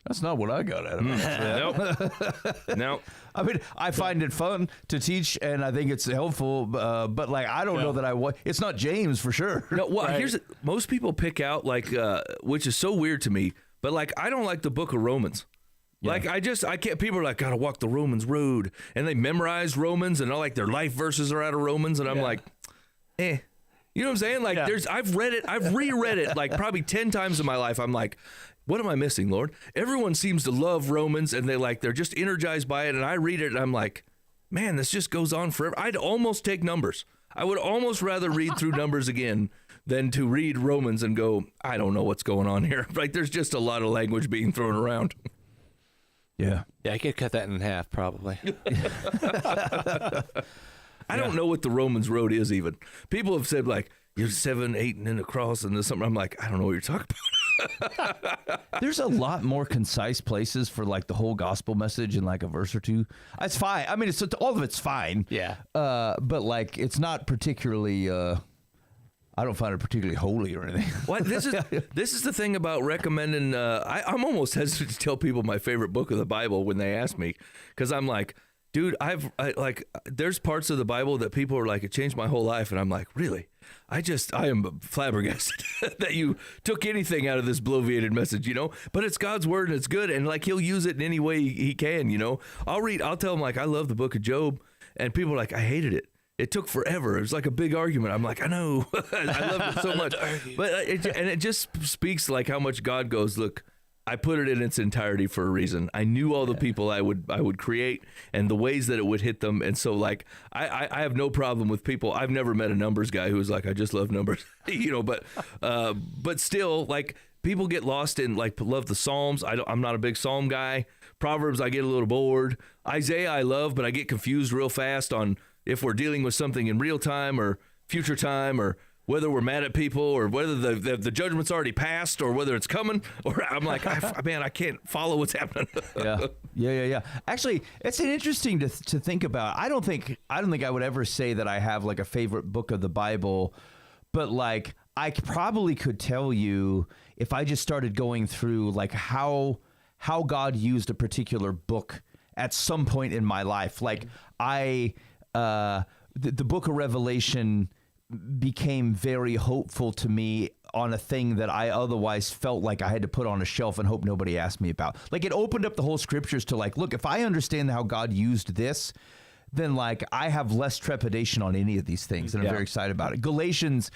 that's not what I got out of it. Nope. I mean, I find it fun to teach, and I think it's helpful. But like, I don't know that it's not James for sure. No, well, right? Most people pick out like, which is so weird to me. But like, I don't like the book of Romans. Yeah. Like, I can't. People are like, gotta walk the Romans road, and they memorize Romans, and all like their life verses are out of Romans, and I'm like, You know what I'm saying? Like, I've read it, I've reread it like probably 10 times in my life. I'm like, what am I missing, Lord? Everyone seems to love Romans, and they're just energized by it. And I read it, and I'm like, man, this just goes on forever. I'd almost take Numbers. I would almost rather read through Numbers again than to read Romans and go, I don't know what's going on here. Like, there's just a lot of language being thrown around. Yeah, I could cut that in half, probably. I don't know what the Romans road is even. People have said, like, you're 7, 8, and then a cross, and there's something. I'm like, I don't know what you're talking about. There's a lot more concise places for like the whole gospel message in like a verse or two. It's fine. I mean, all of it's fine. Yeah. But like, it's not particularly. I don't find it particularly holy or anything. Well, this is the thing about recommending. I'm almost hesitant to tell people my favorite book of the Bible when they ask me, because I'm like, dude, there's parts of the Bible that people are like, it changed my whole life, and I'm like, really? I am flabbergasted that you took anything out of this bloviated message, you know. But it's God's word and it's good, and like He'll use it in any way He can, you know. I'll tell them like I love the book of Job, and people are like, I hated it. It took forever. It was like a big argument. I'm like, I know, I love it so much, but it just speaks like how much God goes, look, I put it in its entirety for a reason. I knew all the people I would create and the ways that it would hit them. And so like, I have no problem with people. I've never met a numbers guy who's like, I just love numbers, you know, but still like people get lost in like, love the Psalms. I'm not a big Psalm guy. Proverbs, I get a little bored. Isaiah, I love, but I get confused real fast on if we're dealing with something in real time or future time, or whether we're mad at people, or whether the judgment's already passed, or whether it's coming, or I'm like, man, I can't follow what's happening. Yeah. Actually, it's interesting to think about. I don't think I would ever say that I have like a favorite book of the Bible, but like I probably could tell you if I just started going through like how God used a particular book at some point in my life. Like the book of Revelation became very hopeful to me on a thing that I otherwise felt like I had to put on a shelf and hope nobody asked me about. Like it opened up the whole scriptures to like, look, if I understand how God used this, then like I have less trepidation on any of these things, and I'm very excited about it. Galatians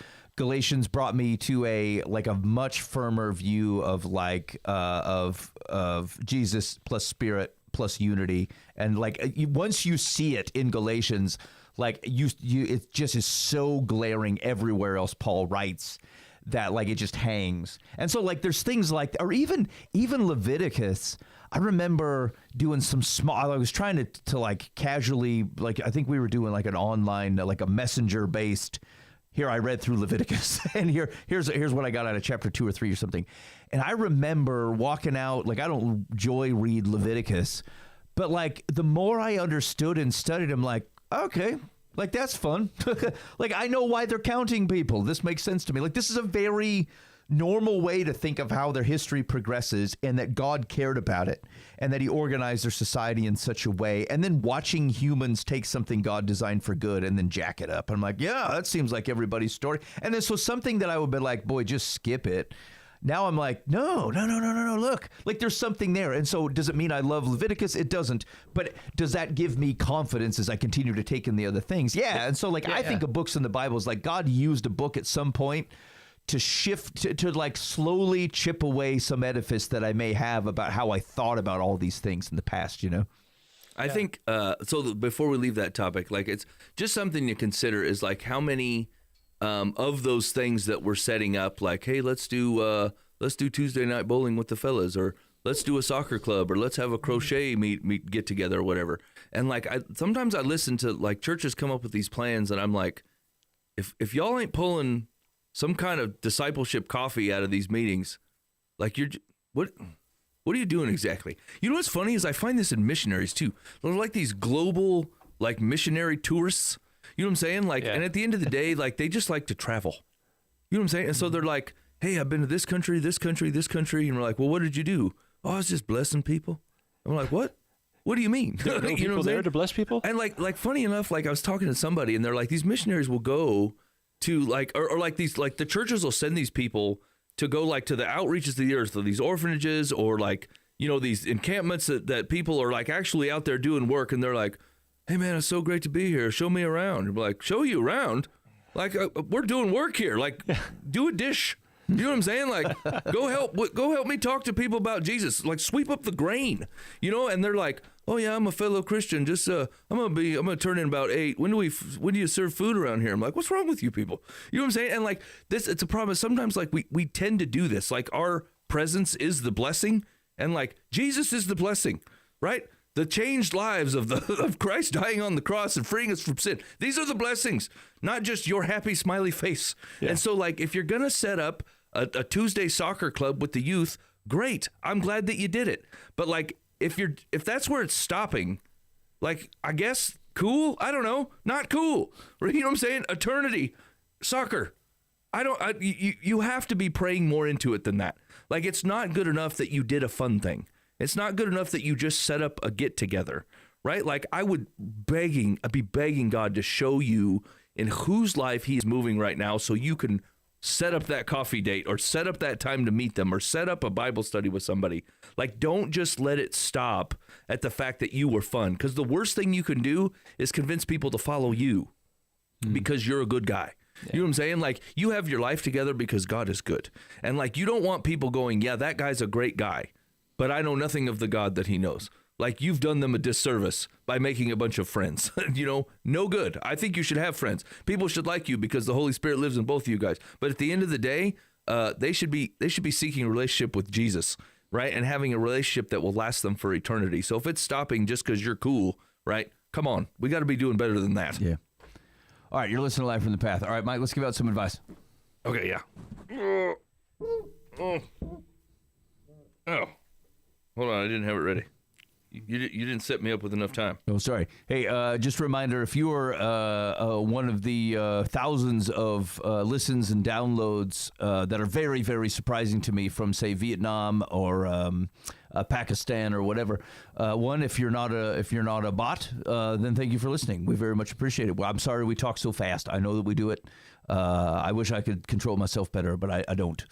brought me to a much firmer view of like of Jesus plus Spirit plus unity, and like once you see it in Galatians, like you it just is so glaring everywhere else Paul writes that like it just hangs. And so like there's things like, or even Leviticus. I remember doing some small, I was trying to like casually, like I think we were doing like an online, like a messenger based, here I read through Leviticus and here's what I got out of chapter 2 or 3 or something. And I remember walking out, like I don't read Leviticus, but like the more I understood and studied, I'm like, okay, like that's fun. Like I know why they're counting people. This makes sense to me. Like this is a very normal way to think of how their history progresses, and that God cared about it, and that He organized their society in such a way. And then watching humans take something God designed for good and then jack it up. I'm like, yeah, that seems like everybody's story. And this was something that I would be like, boy, just skip it. Now I'm like, no, look, like there's something there. And so does it mean I love Leviticus? It doesn't. But does that give me confidence as I continue to take in the other things? Yeah. And so like, I think of books in the Bible as like God used a book at some point to shift, to like slowly chip away some edifice that I may have about how I thought about all these things in the past, you know? I think, before we leave that topic, like it's just something to consider is like how many of those things that we're setting up, like, hey, let's do Tuesday night bowling with the fellas, or let's do a soccer club, or let's have a crochet meet get together or whatever. And like, sometimes I listen to like churches come up with these plans, and I'm like, if y'all ain't pulling some kind of discipleship coffee out of these meetings, like what are you doing exactly? You know what's funny is I find this in missionaries too. They're like these global like missionary tourists. You know what I'm saying? Like, and at the end of the day, like they just like to travel. You know what I'm saying? And so they're like, hey, I've been to this country, this country, this country. And we're like, well, what did you do? Oh, I was just blessing people. I'm like, what? What do you mean? There are no people there to bless people? And like funny enough, like I was talking to somebody and they're like, these missionaries will go to like, or like these, like the churches will send these people to go like to the outreaches of the earth, to these orphanages, or like, you know, these encampments that people are like actually out there doing work. And they're like, hey man, it's so great to be here. Show me around. I'm like, show you around? Like we're doing work here. Like do a dish. You know what I'm saying? Like go help me talk to people about Jesus. Like sweep up the grain, you know? And they're like, oh yeah, I'm a fellow Christian. Just I'm gonna turn in about 8. When do you serve food around here? I'm like, what's wrong with you people? You know what I'm saying? And like this, it's a problem. Sometimes like we tend to do this. Like our presence is the blessing, and like Jesus is the blessing, right? The changed lives of Christ dying on the cross and freeing us from sin. These are the blessings, not just your happy smiley face. Yeah. And so like if you're gonna set up a Tuesday soccer club with the youth, great. I'm glad that you did it. But like, if that's where it's stopping, like, I guess cool. I don't know. Not cool. You know what I'm saying? Eternity, soccer. You have to be praying more into it than that. Like, it's not good enough that you did a fun thing. It's not good enough that you just set up a get together, right? Like, I'd be begging God to show you in whose life he's moving right now, so you can set up that coffee date or set up that time to meet them or set up a Bible study with somebody. Like, don't just let it stop at the fact that you were fun, because the worst thing you can do is convince people to follow you because you're a good guy. Yeah. You know what I'm saying? Like, you have your life together because God is good. And like, you don't want people going, yeah, that guy's a great guy, but I know nothing of the God that he knows. Like, you've done them a disservice by making a bunch of friends. You know, no good. I think you should have friends. People should like you because the Holy Spirit lives in both of you guys. But at the end of the day, they should be seeking a relationship with Jesus, right? And having a relationship that will last them for eternity. So if it's stopping just because you're cool, right? Come on. We got to be doing better than that. Yeah. All right, you're listening to Live from the Path. All right, Mike, let's give out some advice. Okay, yeah. Oh. Hold on, I didn't have it ready. You didn't set me up with enough time. Oh, sorry. Hey, just a reminder, if you're one of the thousands of listens and downloads that are very, very surprising to me from, say, Vietnam or Pakistan or whatever, if you're not a bot, then thank you for listening. We very much appreciate it. Well, I'm sorry we talk so fast. I know that we do it. I wish I could control myself better, but I don't.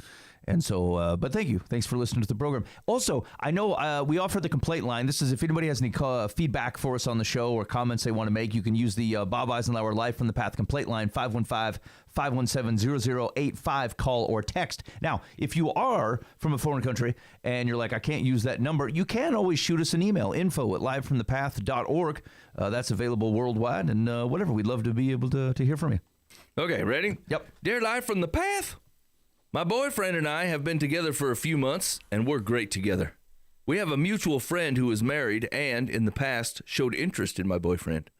And so, but thank you. Thanks for listening to the program. Also, I know we offer the complaint line. This is if anybody has any feedback for us on the show or comments they want to make, you can use the Bob Eisenhower Live from the Path complaint line, 515-517-0085, call or text. Now, if you are from a foreign country and you're like, I can't use that number, you can always shoot us an email, info@livefromthepath.org. That's available worldwide, and whatever. We'd love to be able to hear from you. Okay, ready? Yep. Dear Live from the Path, my boyfriend and I have been together for a few months, and we're great together. We have a mutual friend who is married and, in the past, showed interest in my boyfriend.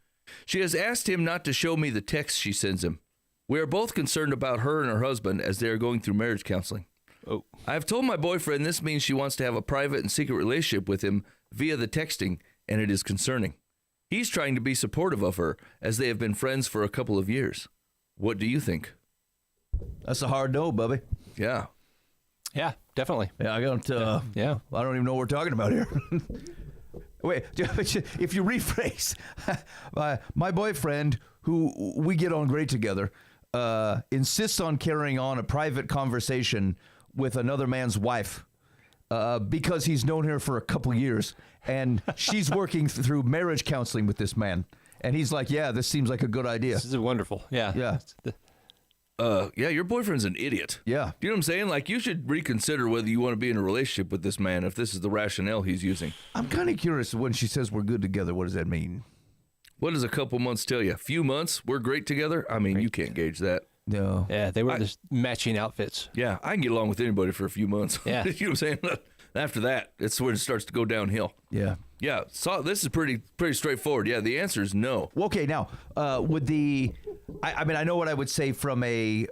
She has asked him not to show me the texts she sends him. We are both concerned about her and her husband as they are going through marriage counseling. Oh. I have told my boyfriend this means she wants to have a private and secret relationship with him via the texting, and it is concerning. He's trying to be supportive of her as they have been friends for a couple of years. What do you think? That's a hard no, Bubby. Yeah. Yeah, definitely. Yeah, I don't. Yeah. I don't even know what we're talking about here. Wait, if you rephrase, my boyfriend, who we get on great together, insists on carrying on a private conversation with another man's wife because he's known her for a couple years, and she's working through marriage counseling with this man. And he's like, yeah, this seems like a good idea. This is wonderful. Yeah. Yeah. Yeah, your boyfriend's an idiot. Yeah. Do you know what I'm saying? Like, you should reconsider whether you want to be in a relationship with this man if this is the rationale he's using. I'm kind of curious when she says we're good together, what does that mean? What does a couple months tell you? A few months, we're great together? I mean, you can't gauge that. No. Yeah, they were just matching outfits. Yeah, I can get along with anybody for a few months. Yeah. You know what I'm saying? After that, it's when it starts to go downhill. Yeah. Yeah, so this is pretty straightforward. Yeah, the answer is no. Well, okay, now, would the... I mean, I know what I would say from a...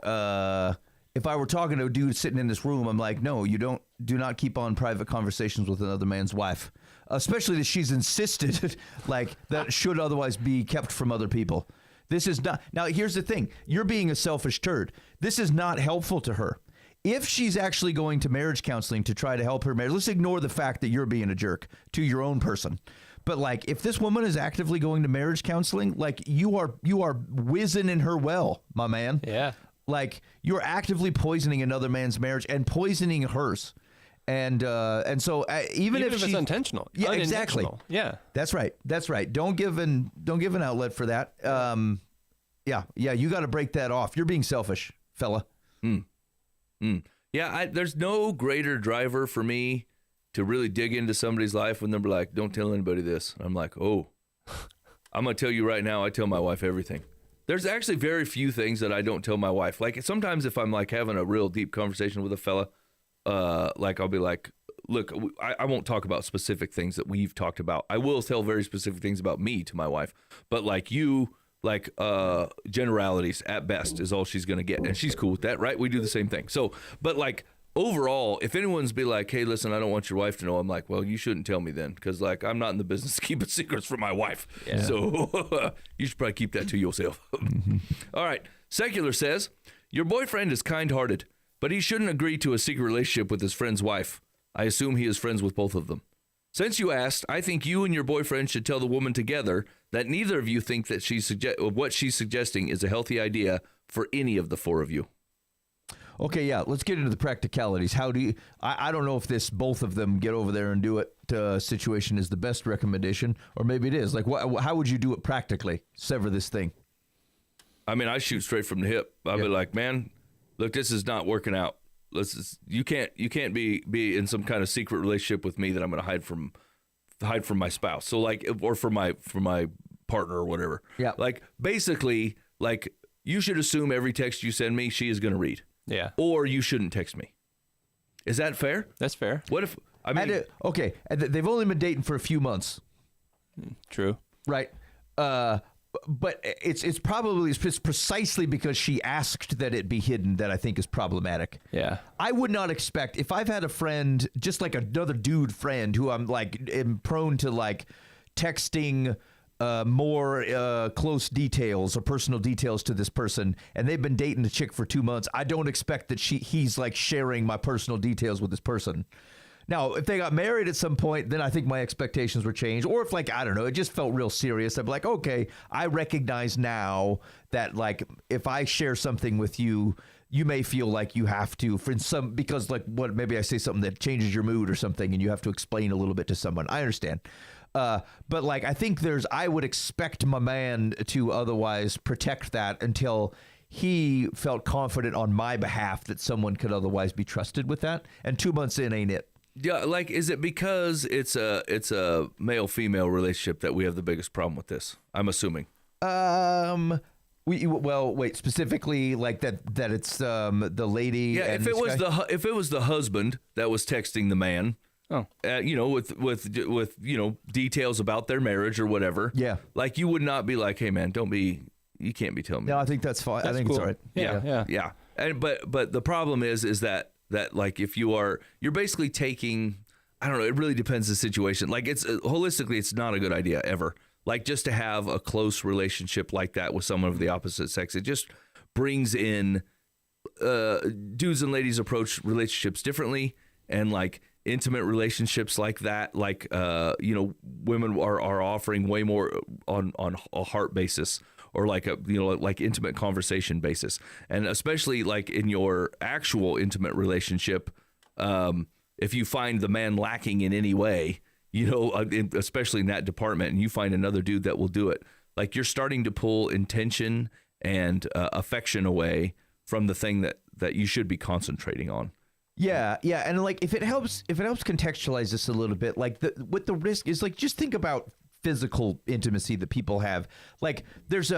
if I were talking to a dude sitting in this room, I'm like, no, do not keep on private conversations with another man's wife. Especially that she's insisted, like, that should otherwise be kept from other people. This is not... Now, here's the thing. You're being a selfish turd. This is not helpful to her. If she's actually going to marriage counseling to try to help her marriage, let's ignore the fact that you're being a jerk to your own person. But like, if this woman is actively going to marriage counseling, like you are whizzing in her well, my man. Yeah. Like you're actively poisoning another man's marriage and poisoning hers. And so even if it's intentional. Yeah, exactly. Yeah. That's right. That's right. Don't give an outlet for that. Yeah. You got to break that off. You're being selfish, fella. Yeah, there's no greater driver for me to really dig into somebody's life when they're like, don't tell anybody this. I'm like, oh, I'm going to tell you right now, I tell my wife everything. There's actually very few things that I don't tell my wife. Like sometimes if I'm like having a real deep conversation with a fella, like I'll be like, look, I won't talk about specific things that we've talked about. I will tell very specific things about me to my wife. But like you like generalities at best is all she's gonna get, and she's cool with that, right? We do the same thing. So, but like overall, if anyone's be like, hey, listen, I don't want your wife to know, I'm like, well, you shouldn't tell me then, because like I'm not in the business of keeping secrets from my wife. Yeah. So you should probably keep that to yourself. All right. Secular says, your boyfriend is kind-hearted, but he shouldn't agree to a secret relationship with his friend's wife. I assume he is friends with both of them. Since you asked, I think you and your boyfriend should tell the woman together that neither of you think that what she's suggesting is a healthy idea for any of the four of you. Okay, yeah, let's get into the practicalities. How do you, I don't know if this both of them get over there and do it situation is the best recommendation, or maybe it is. Like, how would you do it practically? Sever this thing. I mean, I shoot straight from the hip. I'll be like, man, look, this is not working out. You can't be in some kind of secret relationship with me that I'm going to hide from my spouse. So like, or for my partner or whatever. Yeah. Like basically, like you should assume every text you send me, she is going to read. Yeah. Or you shouldn't text me. Is that fair? That's fair. What if I mean? Okay, they've only been dating for a few months. True. Right. But it's probably precisely because she asked that it be hidden that I think is problematic. Yeah. I would not expect, if I've had a friend, just like another dude friend who I'm like am prone to like texting more close details or personal details to this person, and they've been dating the chick for 2 months, I don't expect that he's like sharing my personal details with this person. Now, if they got married at some point, then I think my expectations were changed. Or if, like, I don't know, it just felt real serious. I'd be like, okay, I recognize now that, like, if I share something with you, you may feel like you have to, because, like, maybe I say something that changes your mood or something, and you have to explain a little bit to someone. I understand. But, like, I think I would expect my man to otherwise protect that until he felt confident on my behalf that someone could otherwise be trusted with that. And 2 months in ain't it. Yeah, like, is it because it's a male-female relationship that we have the biggest problem with this? I'm assuming. Wait, specifically like that it's the lady. Yeah, and if it was the husband that was texting the man, with details about their marriage or whatever. Yeah, like you would not be like, hey man, you can't be telling me. No, I think that's fine. I think it's all right. Yeah. And but the problem is that like if you're basically taking, I don't know, it really depends the situation. Like it's holistically, it's not a good idea ever. Like just to have a close relationship like that with someone of the opposite sex, it just brings in dudes and ladies approach relationships differently, and like intimate relationships like that, like women are offering way more on a heart basis, or like like intimate conversation basis. And especially like in your actual intimate relationship, if you find the man lacking in any way, especially in that department, and you find another dude that will do it, like you're starting to pull intention and affection away from the thing that you should be concentrating on. Yeah, and like if it helps contextualize this a little bit, like what the risk is, like just think about physical intimacy that people have. Like there's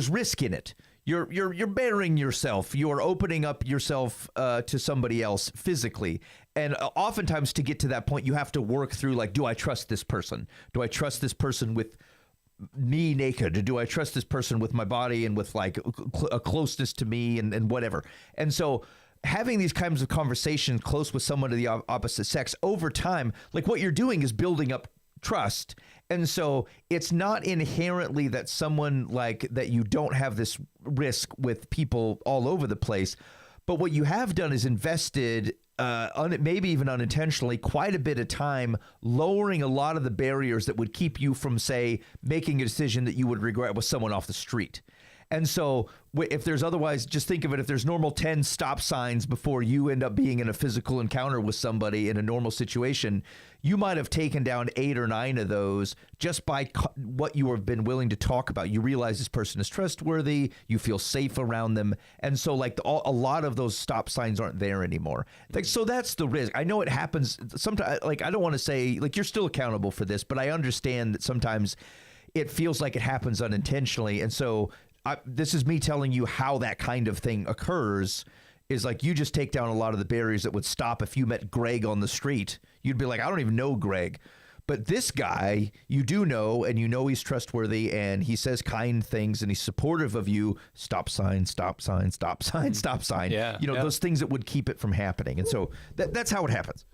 risk in it. You're bearing yourself. You're opening up yourself to somebody else physically, and oftentimes to get to that point, you have to work through like, do I trust this person? Do I trust this person with me naked? Do I trust this person with my body and with like a closeness to me and whatever? And so having these kinds of conversations close with someone of the opposite sex over time, like what you're doing is building up trust. And so it's not inherently that someone like that you don't have this risk with people all over the place. But what you have done is invested, maybe even unintentionally, quite a bit of time lowering a lot of the barriers that would keep you from, say, making a decision that you would regret with someone off the street. And so if there's otherwise, just think of it, if there's normal 10 stop signs before you end up being in a physical encounter with somebody in a normal situation, you might have taken down 8 or 9 of those just by what you have been willing to talk about. You realize this person is trustworthy, you feel safe around them. And so like a lot of those stop signs aren't there anymore. Like, so that's the risk. I know it happens sometimes. Like, I don't want to say like you're still accountable for this, but I understand that sometimes it feels like it happens unintentionally. And so this is me telling you how that kind of thing occurs, is like you just take down a lot of the barriers that would stop if you met Greg on the street. You'd be like, I don't even know Greg. But this guy, you do know, and you know he's trustworthy, and he says kind things, and he's supportive of you. Stop sign, stop sign, stop sign, stop sign. Yeah, those things that would keep it from happening. And so that's how it happens.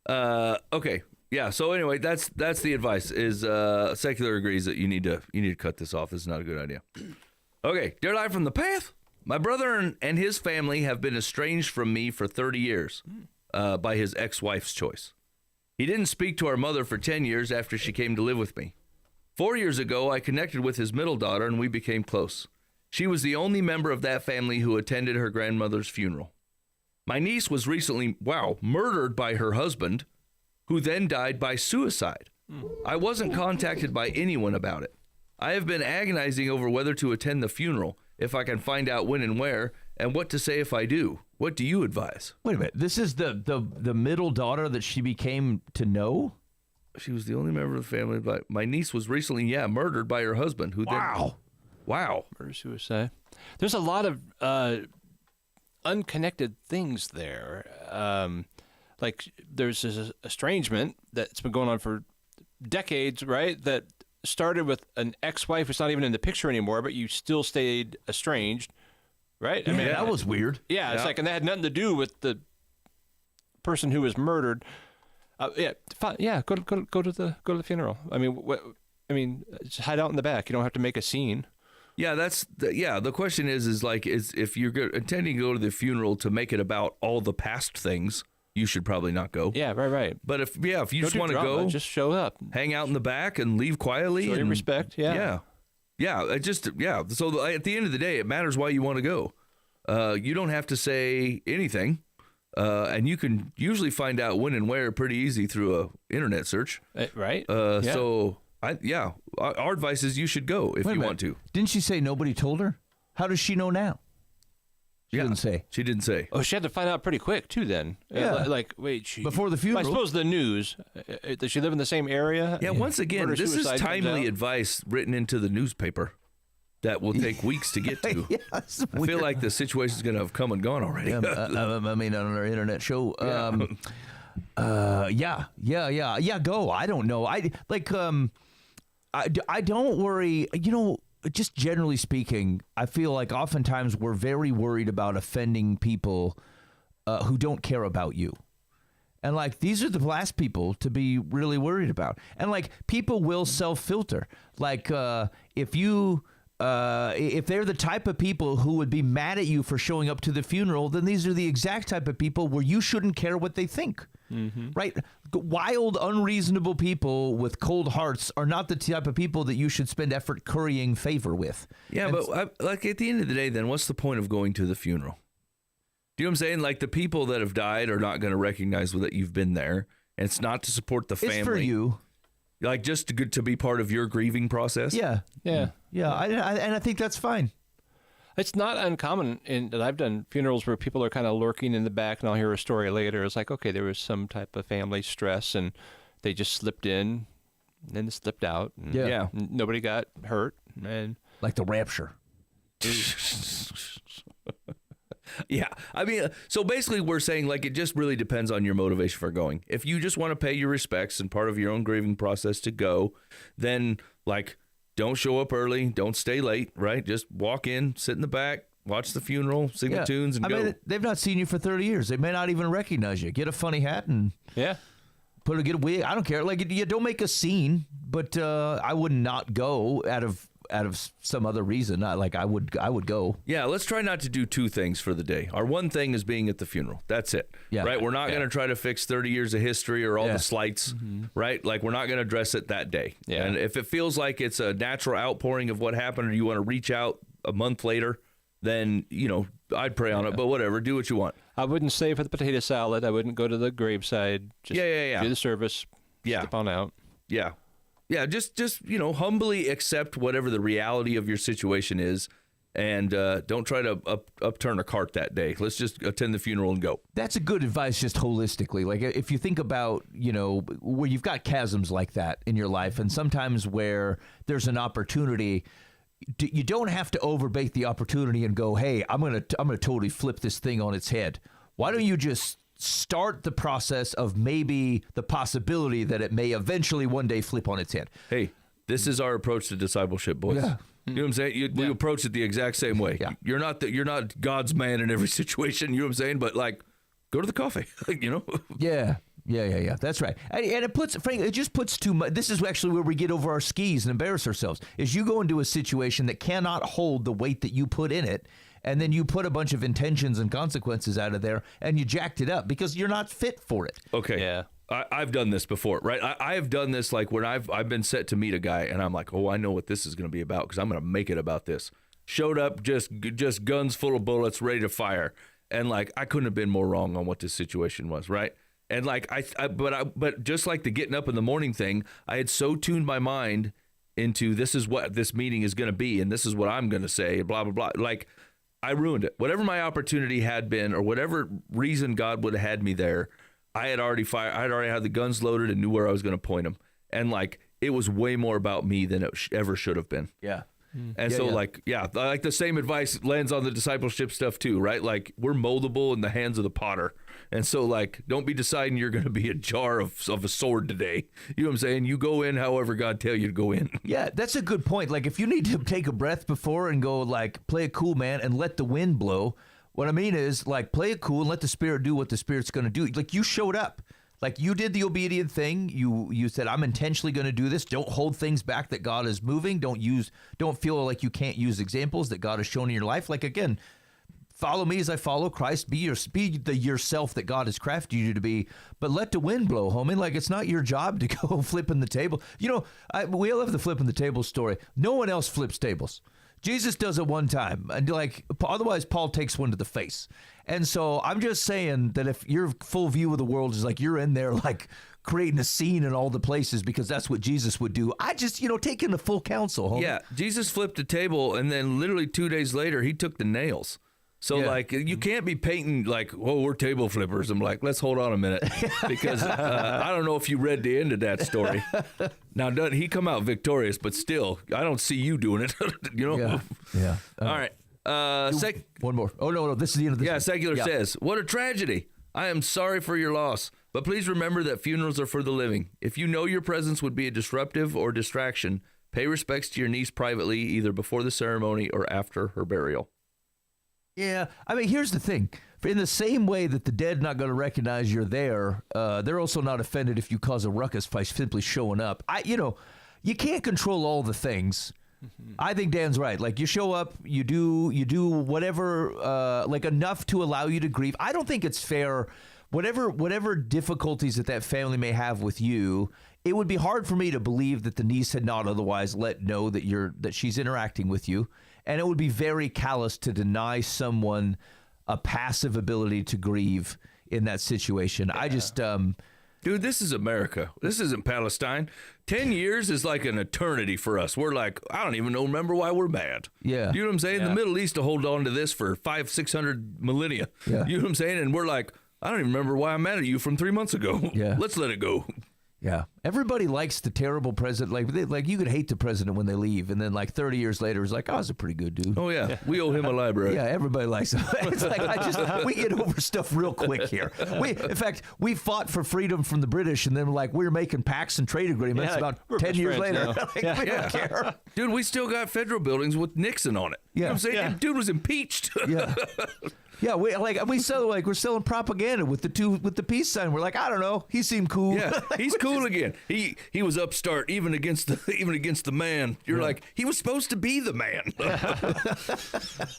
Okay. Yeah. So anyway, that's the advice. Is secular agrees that you need to cut this off. This is not a good idea. Okay. Dear Life from the Path. My brother and his family have been estranged from me for 30 years by his ex-wife's choice. He didn't speak to our mother for 10 years after she came to live with me. 4 years ago, I connected with his middle daughter and we became close. She was the only member of that family who attended her grandmother's funeral. My niece was recently, murdered by her husband, who then died by suicide. I wasn't contacted by anyone about it. I have been agonizing over whether to attend the funeral, if I can find out when and where, and what to say if I do. What do you advise? Wait a minute. This is the middle daughter that she became to know? She was the only member of the family, but my niece was recently, murdered by her husband, who Wow. Murder-suicide. There's a lot of unconnected things there. Like there's this estrangement that's been going on for decades, right? That started with an ex-wife who's not even in the picture anymore, but you still stayed estranged, right? Yeah, that was weird. Yeah, it's like, and that had nothing to do with the person who was murdered. Go to the funeral. I mean, just hide out in the back. You don't have to make a scene. Yeah, the question is if you're intending to go to the funeral to make it about all the past things, you should probably not go. Yeah, right. But if you just want to go, just show up, hang out in the back, and leave quietly. Show your respect. Yeah. So at the end of the day, it matters why you want to go. You don't have to say anything, and you can usually find out when and where pretty easy through a internet search. Right. So our advice is you should go if you want to. Didn't she say nobody told her? How does she know now? She didn't say. She didn't say. Oh, she had to find out pretty quick too. Then, before the funeral. I suppose the news. Does she live in the same area? Yeah. Once again, this is timely advice written into the newspaper that will take weeks to get to. I feel like the situation is going to have come and gone already. On our internet show. Go. I don't know. I don't worry. Just generally speaking, I feel like oftentimes we're very worried about offending people who don't care about you. And these are the last people to be really worried about. And people will self-filter. If they're the type of people who would be mad at you for showing up to the funeral, then these are the exact type of people where you shouldn't care what they think. Mm-hmm. Right? Wild, unreasonable people with cold hearts are not the type of people that you should spend effort currying favor with. Yeah, but at the end of the day, then what's the point of going to the funeral? Do you know what I'm saying? The people that have died are not going to recognize that you've been there. And it's not to support the family. It's for you. Just to be part of your grieving process? Yeah. And I think that's fine. It's not uncommon that I've done funerals where people are kind of lurking in the back, and I'll hear a story later. It's like, okay, there was some type of family stress, and they just slipped in, and then slipped out. And nobody got hurt. And like the rapture. Yeah. I mean, so basically we're saying it just really depends on your motivation for going. If you just want to pay your respects and part of your own grieving process to go, then don't show up early, don't stay late, right? Just walk in, sit in the back, watch the funeral, sing the tunes, and go. I mean, they've not seen you for 30 years. They may not even recognize you. Get a funny hat and get a wig. I don't care. You don't make a scene, but I would not go out of some other reason. I would go. Yeah, let's try not to do two things for the day. Our one thing is being at the funeral. That's it. Yeah. Right? We're not going to try to fix 30 years of history or all the slights, right? We're not going to address it that day. Yeah. And if it feels like it's a natural outpouring of what happened or you want to reach out a month later, then, I'd pray on it, but whatever, do what you want. I wouldn't stay for the potato salad. I wouldn't go to the graveside. Just do the service. Yeah. Step on out. Yeah. Yeah, just humbly accept whatever the reality of your situation is, and don't try to upturn a cart that day. Let's just attend the funeral and go. That's a good advice, just holistically. If you think about, where you've got chasms like that in your life, and sometimes where there's an opportunity, you don't have to overbait the opportunity and go, hey, I'm gonna totally flip this thing on its head. Why don't you just start the process of maybe the possibility that it may eventually one day flip on its head. Hey, this is our approach to discipleship, boys. Yeah. You know what I'm saying? We approach it the exact same way. Yeah. You're not God's man in every situation. You know what I'm saying? But like, go to the coffee. You know? Yeah. That's right. And it puts, frankly, it just puts too much. This is actually where we get over our skis and embarrass ourselves. Is you go into a situation that cannot hold the weight that you put in it, and then you put a bunch of intentions and consequences out of there, and you jacked it up because you're not fit for it. Okay. Yeah. I've done this before, right? I have done this like when I've been set to meet a guy, and I'm like, oh, I know what this is going to be about because I'm going to make it about this. Showed up, just guns full of bullets, ready to fire, and like I couldn't have been more wrong on what this situation was, right? And like but just like the getting up in the morning thing, I had so tuned my mind into this is what this meeting is going to be, and this is what I'm going to say, blah blah blah. Like I ruined it. Whatever my opportunity had been, or whatever reason God would have had me there, I had already fired. I had already had the guns loaded and knew where I was going to point them. And like it was way more about me than it ever should have been. Yeah. And like the same advice lands on the discipleship stuff too, right? Like we're moldable in the hands of the potter. And so like, don't be deciding you're going to be a jar of a sword today. You know what I'm saying? You go in however God tell you to go in. Yeah, that's a good point. Like if you need to take a breath before and go like, play it cool, man, and let the wind blow. What I mean is like, play it cool and let the Spirit do what the Spirit's going to do. Like you showed up. Like you did the obedient thing. You said, I'm intentionally going to do this. Don't hold things back that God is moving. Don't feel like you can't use examples that God has shown in your life. Like again, follow me as I follow Christ. Be the yourself that God has crafted you to be. But let the wind blow, homie. Like it's not your job to go flipping the table. You know, we love the flipping the table story. No one else flips tables. Jesus does it one time, and like otherwise Paul takes one to the face. And so I'm just saying that if your full view of the world is like you're in there like creating a scene in all the places because that's what Jesus would do, I just, taking the full counsel. Homie. Yeah, Jesus flipped a table, and then literally 2 days later, he took the nails. So, like, you can't be painting like, oh, we're table flippers. I'm like, let's hold on a minute. Because I don't know if you read the end of that story. Now, doesn't he come out victorious, but still, I don't see you doing it. Yeah. All right. One more. Oh, no, this is the end of this. Yeah, Secular says, what a tragedy. I am sorry for your loss, but please remember that funerals are for the living. If you know your presence would be a disruptive or distraction, pay respects to your niece privately, either before the ceremony or after her burial. Yeah, I mean, here's the thing. In the same way that the dead not going to recognize you're there, they're also not offended if you cause a ruckus by simply showing up. You can't control all the things. I think Dan's right. Like you show up, you do whatever, like enough to allow you to grieve. I don't think it's fair. Whatever difficulties that family may have with you, it would be hard for me to believe that the niece had not otherwise let know that she's interacting with you. And it would be very callous to deny someone a passive ability to grieve in that situation. Yeah. I just... Dude, this is America. This isn't Palestine. 10 years is like an eternity for us. We're like, I don't even remember why we're mad. Yeah. You know what I'm saying? Yeah. The Middle East will hold on to this for 500-600 millennia. Yeah. You know what I'm saying? And we're like, I don't even remember why I'm mad at you from 3 months ago. Yeah. Let's let it go. Yeah. Everybody likes the terrible president. Like you could hate the president when they leave, and then like 30 years later, it's like, oh, he's a pretty good dude. Oh yeah, we owe him a library. Yeah, everybody likes him. It's like we get over stuff real quick here. In fact, we fought for freedom from the British, and then we're making pacts and trade agreements about 10 years later. We don't care. Dude, we still got federal buildings with Nixon on it. Yeah. You know what I'm saying? Yeah. Dude was impeached. Yeah. Yeah, we're selling propaganda with the peace sign. We're like, I don't know, he seemed cool. Yeah, he's cool again. He was upstart even against the man. You're like, he was supposed to be the man.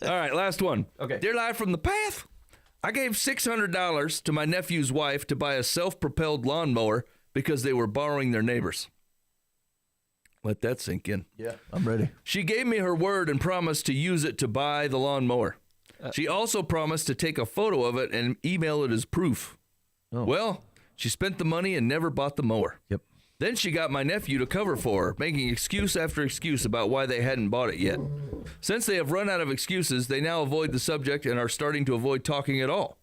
All right, last one. Okay. Dear Live from the Path, I gave $600 to my nephew's wife to buy a self-propelled lawnmower because they were borrowing their neighbors. Let that sink in. Yeah, I'm ready. She gave me her word and promised to use it to buy the lawnmower. She also promised to take a photo of it and email it as proof. Oh. Well, she spent the money and never bought the mower. Yep. Then she got my nephew to cover for her, making excuse after excuse about why they hadn't bought it yet. Since they have run out of excuses, they now avoid the subject and are starting to avoid talking at all.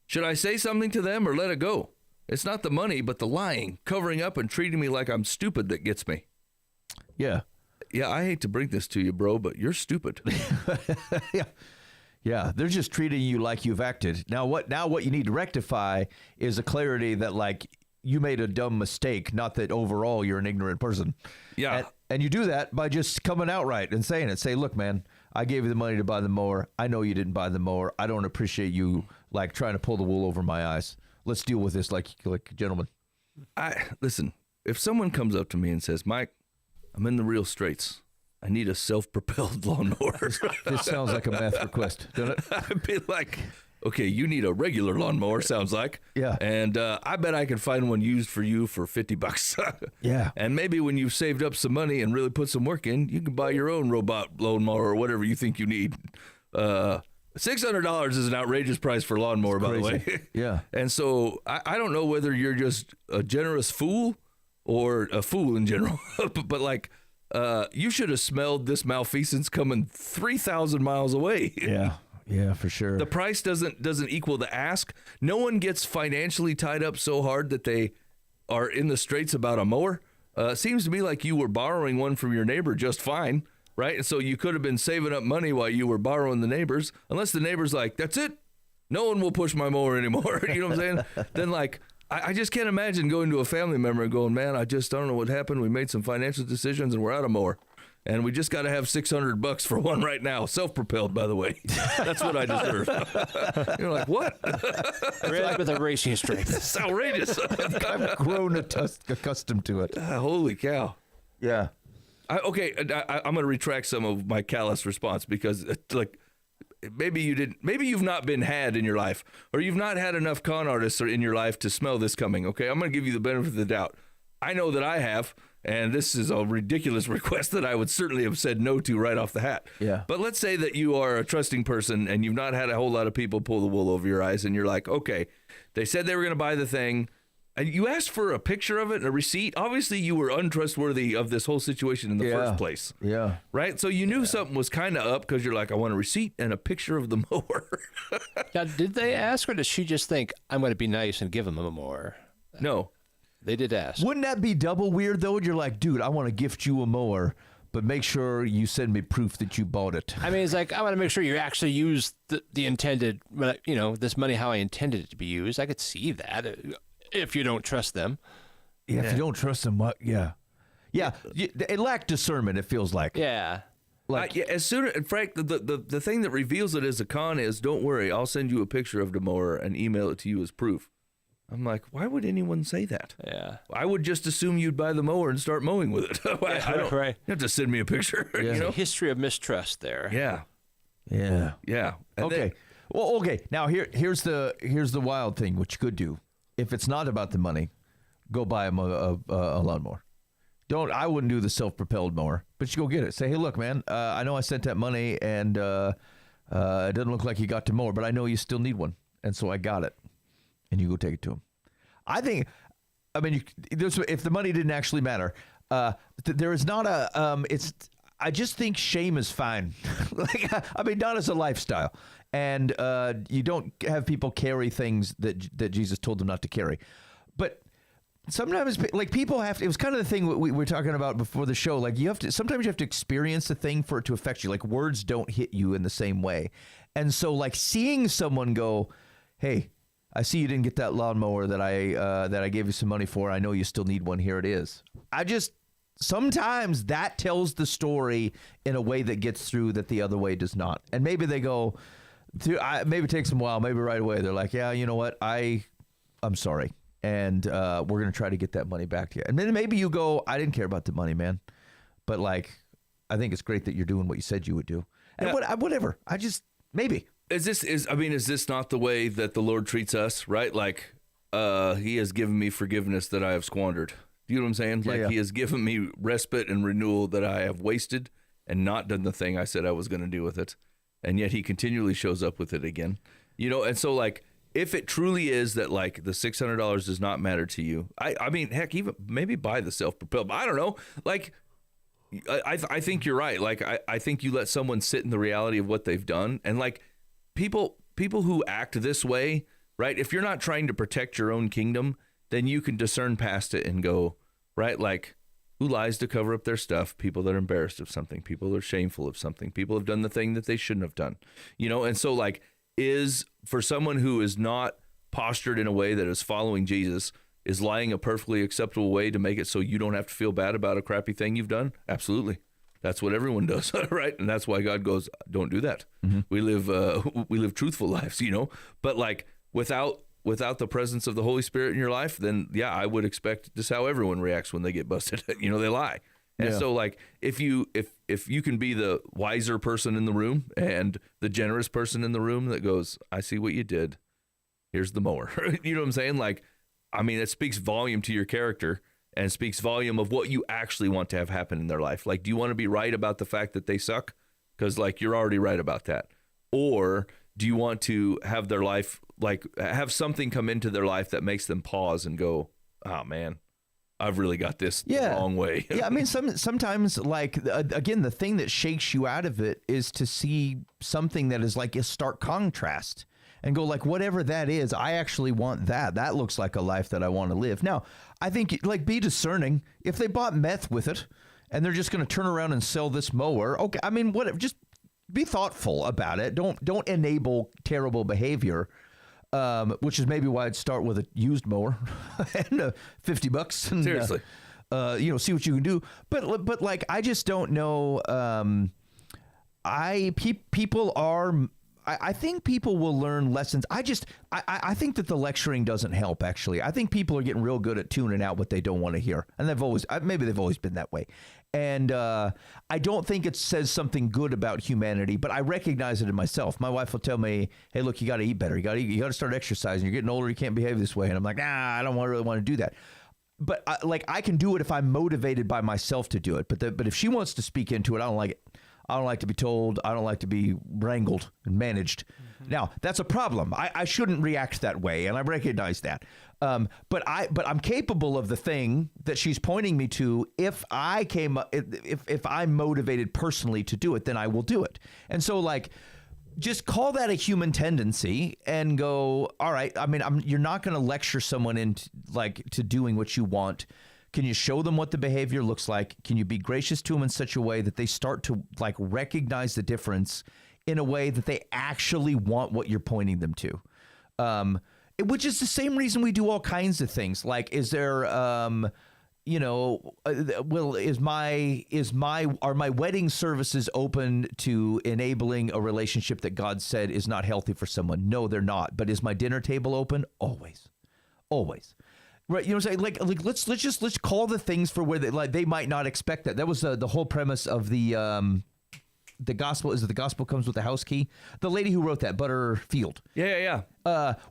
Should I say something to them or let it go? It's not the money, but the lying, covering up, and treating me like I'm stupid that gets me. Yeah. Yeah, I hate to bring this to you, bro, but you're stupid. Yeah. Yeah, they're just treating you like you've acted. Now what you need to rectify is a clarity that like you made a dumb mistake, not that overall you're an ignorant person. Yeah. And you do that by just coming out right and saying it. Say, look, man, I gave you the money to buy the mower. I know you didn't buy the mower. I don't appreciate you like trying to pull the wool over my eyes. Let's deal with this like gentlemen. Listen, if someone comes up to me and says, Mike, I'm in the real straits. I need a self-propelled lawnmower. This sounds like a math request, doesn't it? I'd be like, okay, you need a regular lawnmower, sounds like. Yeah. And I bet I can find one used for you for $50. Yeah. And maybe when you've saved up some money and really put some work in, you can buy your own robot lawnmower or whatever you think you need. $600 is an outrageous price for a lawnmower, by the way. Yeah. And so I don't know whether you're just a generous fool or a fool in general, but like, you should have smelled this malfeasance coming 3,000 miles away. Yeah, for sure. The price doesn't equal the ask. No one gets financially tied up so hard that they are in the straits about a mower. Seems to me like you were borrowing one from your neighbor just fine, right? And so you could have been saving up money while you were borrowing the neighbor's, unless the neighbor's like, that's it. No one will push my mower anymore. You know what I'm saying? Then like, I just can't imagine going to a family member and going, man, I just don't know what happened. We made some financial decisions and we're out of mower. And we just got to have $600 for one right now. Self-propelled, by the way. That's what I deserve. You're like, what? Red with a racing stripe. It's outrageous. I've grown accustomed to it. Holy cow. Yeah. I'm going to retract some of my callous response because, like, maybe you've not been had in your life, or you've not had enough con artists in your life to smell this coming. Okay, I'm going to give you the benefit of the doubt. I know that I have, and this is a ridiculous request that I would certainly have said no to right off the hat. Yeah. But let's say that you are a trusting person and you've not had a whole lot of people pull the wool over your eyes, and you're like, okay, they said they were going to buy the thing, and you asked for a picture of it and a receipt. Obviously, you were untrustworthy of this whole situation in the first place. Yeah. Right? So you knew something was kind of up because you're like, I want a receipt and a picture of the mower. Now, did they ask, or did she just think, I'm going to be nice and give him a mower? No. They did ask. Wouldn't that be double weird, though? You're like, dude, I want to gift you a mower, but make sure you send me proof that you bought it. I mean, it's like, I want to make sure you actually use the intended, this money how I intended it to be used. I could see that if you don't trust them. Yeah, if you don't trust them, what? Yeah. Yeah, it lacked discernment, it feels like. Yeah. Like, as soon as, Frank, the thing that reveals it as a con is, don't worry, I'll send you a picture of the mower and email it to you as proof. I'm like, why would anyone say that? Yeah. I would just assume you'd buy the mower and start mowing with it. I don't, right. You have to send me a picture. Yeah. You know? A history of mistrust there. Yeah. Yeah. Yeah. And Okay. Well, okay. Now here's the wild thing, which you could do. If it's not about the money, go buy a lawnmower. I wouldn't do the self-propelled mower, but you go get it. Say, hey, look, man, I know I sent that money, and it doesn't look like you got to mower, but I know you still need one, and so I got it. And you go take it to him. If the money didn't actually matter, there is not I just think shame is fine. Not as a lifestyle. And you don't have people carry things that Jesus told them not to carry. But sometimes, like, people have to, it was kind of the thing we were talking about before the show. Like, sometimes you have to experience a thing for it to affect you. Like, words don't hit you in the same way. And so, like, seeing someone go, hey, I see you didn't get that lawnmower that I gave you some money for. I know you still need one. Here it is. Sometimes that tells the story in a way that gets through that the other way does not. And maybe they go, maybe it takes them a while, maybe right away. They're like, yeah, you know what? I'm sorry. And we're going to try to get that money back to you. And then maybe you go, I didn't care about the money, man. But like, I think it's great that you're doing what you said you would do. And whatever. Maybe. Is this not the way that the Lord treats us, right? Like, he has given me forgiveness that I have squandered. Do you know what I'm saying? Like, he has given me respite and renewal that I have wasted and not done the thing I said I was going to do with it. And yet he continually shows up with it again. You know, and so, like, if it truly is that, like, the $600 does not matter to you, I mean, heck, even maybe buy the self-propelled. I don't know. Like, I think you're right. Like, I think you let someone sit in the reality of what they've done. And, like, people who act this way, right? If you're not trying to protect your own kingdom, then you can discern past it and go, right? Like, who lies to cover up their stuff, people that are embarrassed of something, people that are shameful of something, people have done the thing that they shouldn't have done, and so like is for someone who is not postured in a way that is following Jesus, is lying a perfectly acceptable way to make it so you don't have to feel bad about a crappy thing you've done? Absolutely. That's what everyone does, right? And that's why God goes, don't do that. Mm-hmm. We live truthful lives, but like without the presence of the Holy Spirit in your life, then yeah, I would expect just how everyone reacts when they get busted. They lie. And so like if you can be the wiser person in the room and the generous person in the room that goes, I see what you did. Here's the mower. You know what I'm saying? Like, I mean, it speaks volume to your character and speaks volume of what you actually want to have happen in their life. Like, do you want to be right about the fact that they suck? Because like you're already right about that. Or do you want to have their life, like have something come into their life that makes them pause and go, oh man, I've really got this the wrong way. Yeah, I mean, sometimes, like, again, the thing that shakes you out of it is to see something that is like a stark contrast and go, like, whatever that is, I actually want that. That looks like a life that I want to live. Now, I think, like, be discerning. If they bought meth with it and they're just going to turn around and sell this mower, okay, I mean, whatever, just be thoughtful about it. Don't enable terrible behavior. Which is maybe why I'd start with a used mower and $50. And, seriously, see what you can do. But like, I just don't know. I think people will learn lessons. I think that the lecturing doesn't help. Actually, I think people are getting real good at tuning out what they don't want to hear, and maybe they've always been that way. And I don't think it says something good about humanity, but I recognize it in myself. My wife will tell me, "Hey, look, you got to eat better. You got to start exercising. You're getting older. You can't behave this way." And I'm like, "Nah, I don't really want to do that." But I can do it if I'm motivated by myself to do it. But if she wants to speak into it, I don't like it. I don't like to be told. I don't like to be wrangled and managed. Mm-hmm. Now, that's a problem. I shouldn't react that way, and I recognize that. But I'm capable of the thing that she's pointing me to. If I'm motivated personally to do it, then I will do it. And so, like, just call that a human tendency and go, all right, I mean, you're not going to lecture someone into, like, to doing what you want. Can you show them what the behavior looks like? Can you be gracious to them in such a way that they start to, like, recognize the difference in a way that they actually want what you're pointing them to? Which is the same reason we do all kinds of things. Like, is there, are my wedding services open to enabling a relationship that God said is not healthy for someone? No, they're not. But is my dinner table open? Always. Always. Right, you know what I'm saying? Like let's call the things for where they might not expect that. That was the whole premise of the gospel. Is that the gospel comes with the house key? The lady who wrote that, Butterfield. Yeah.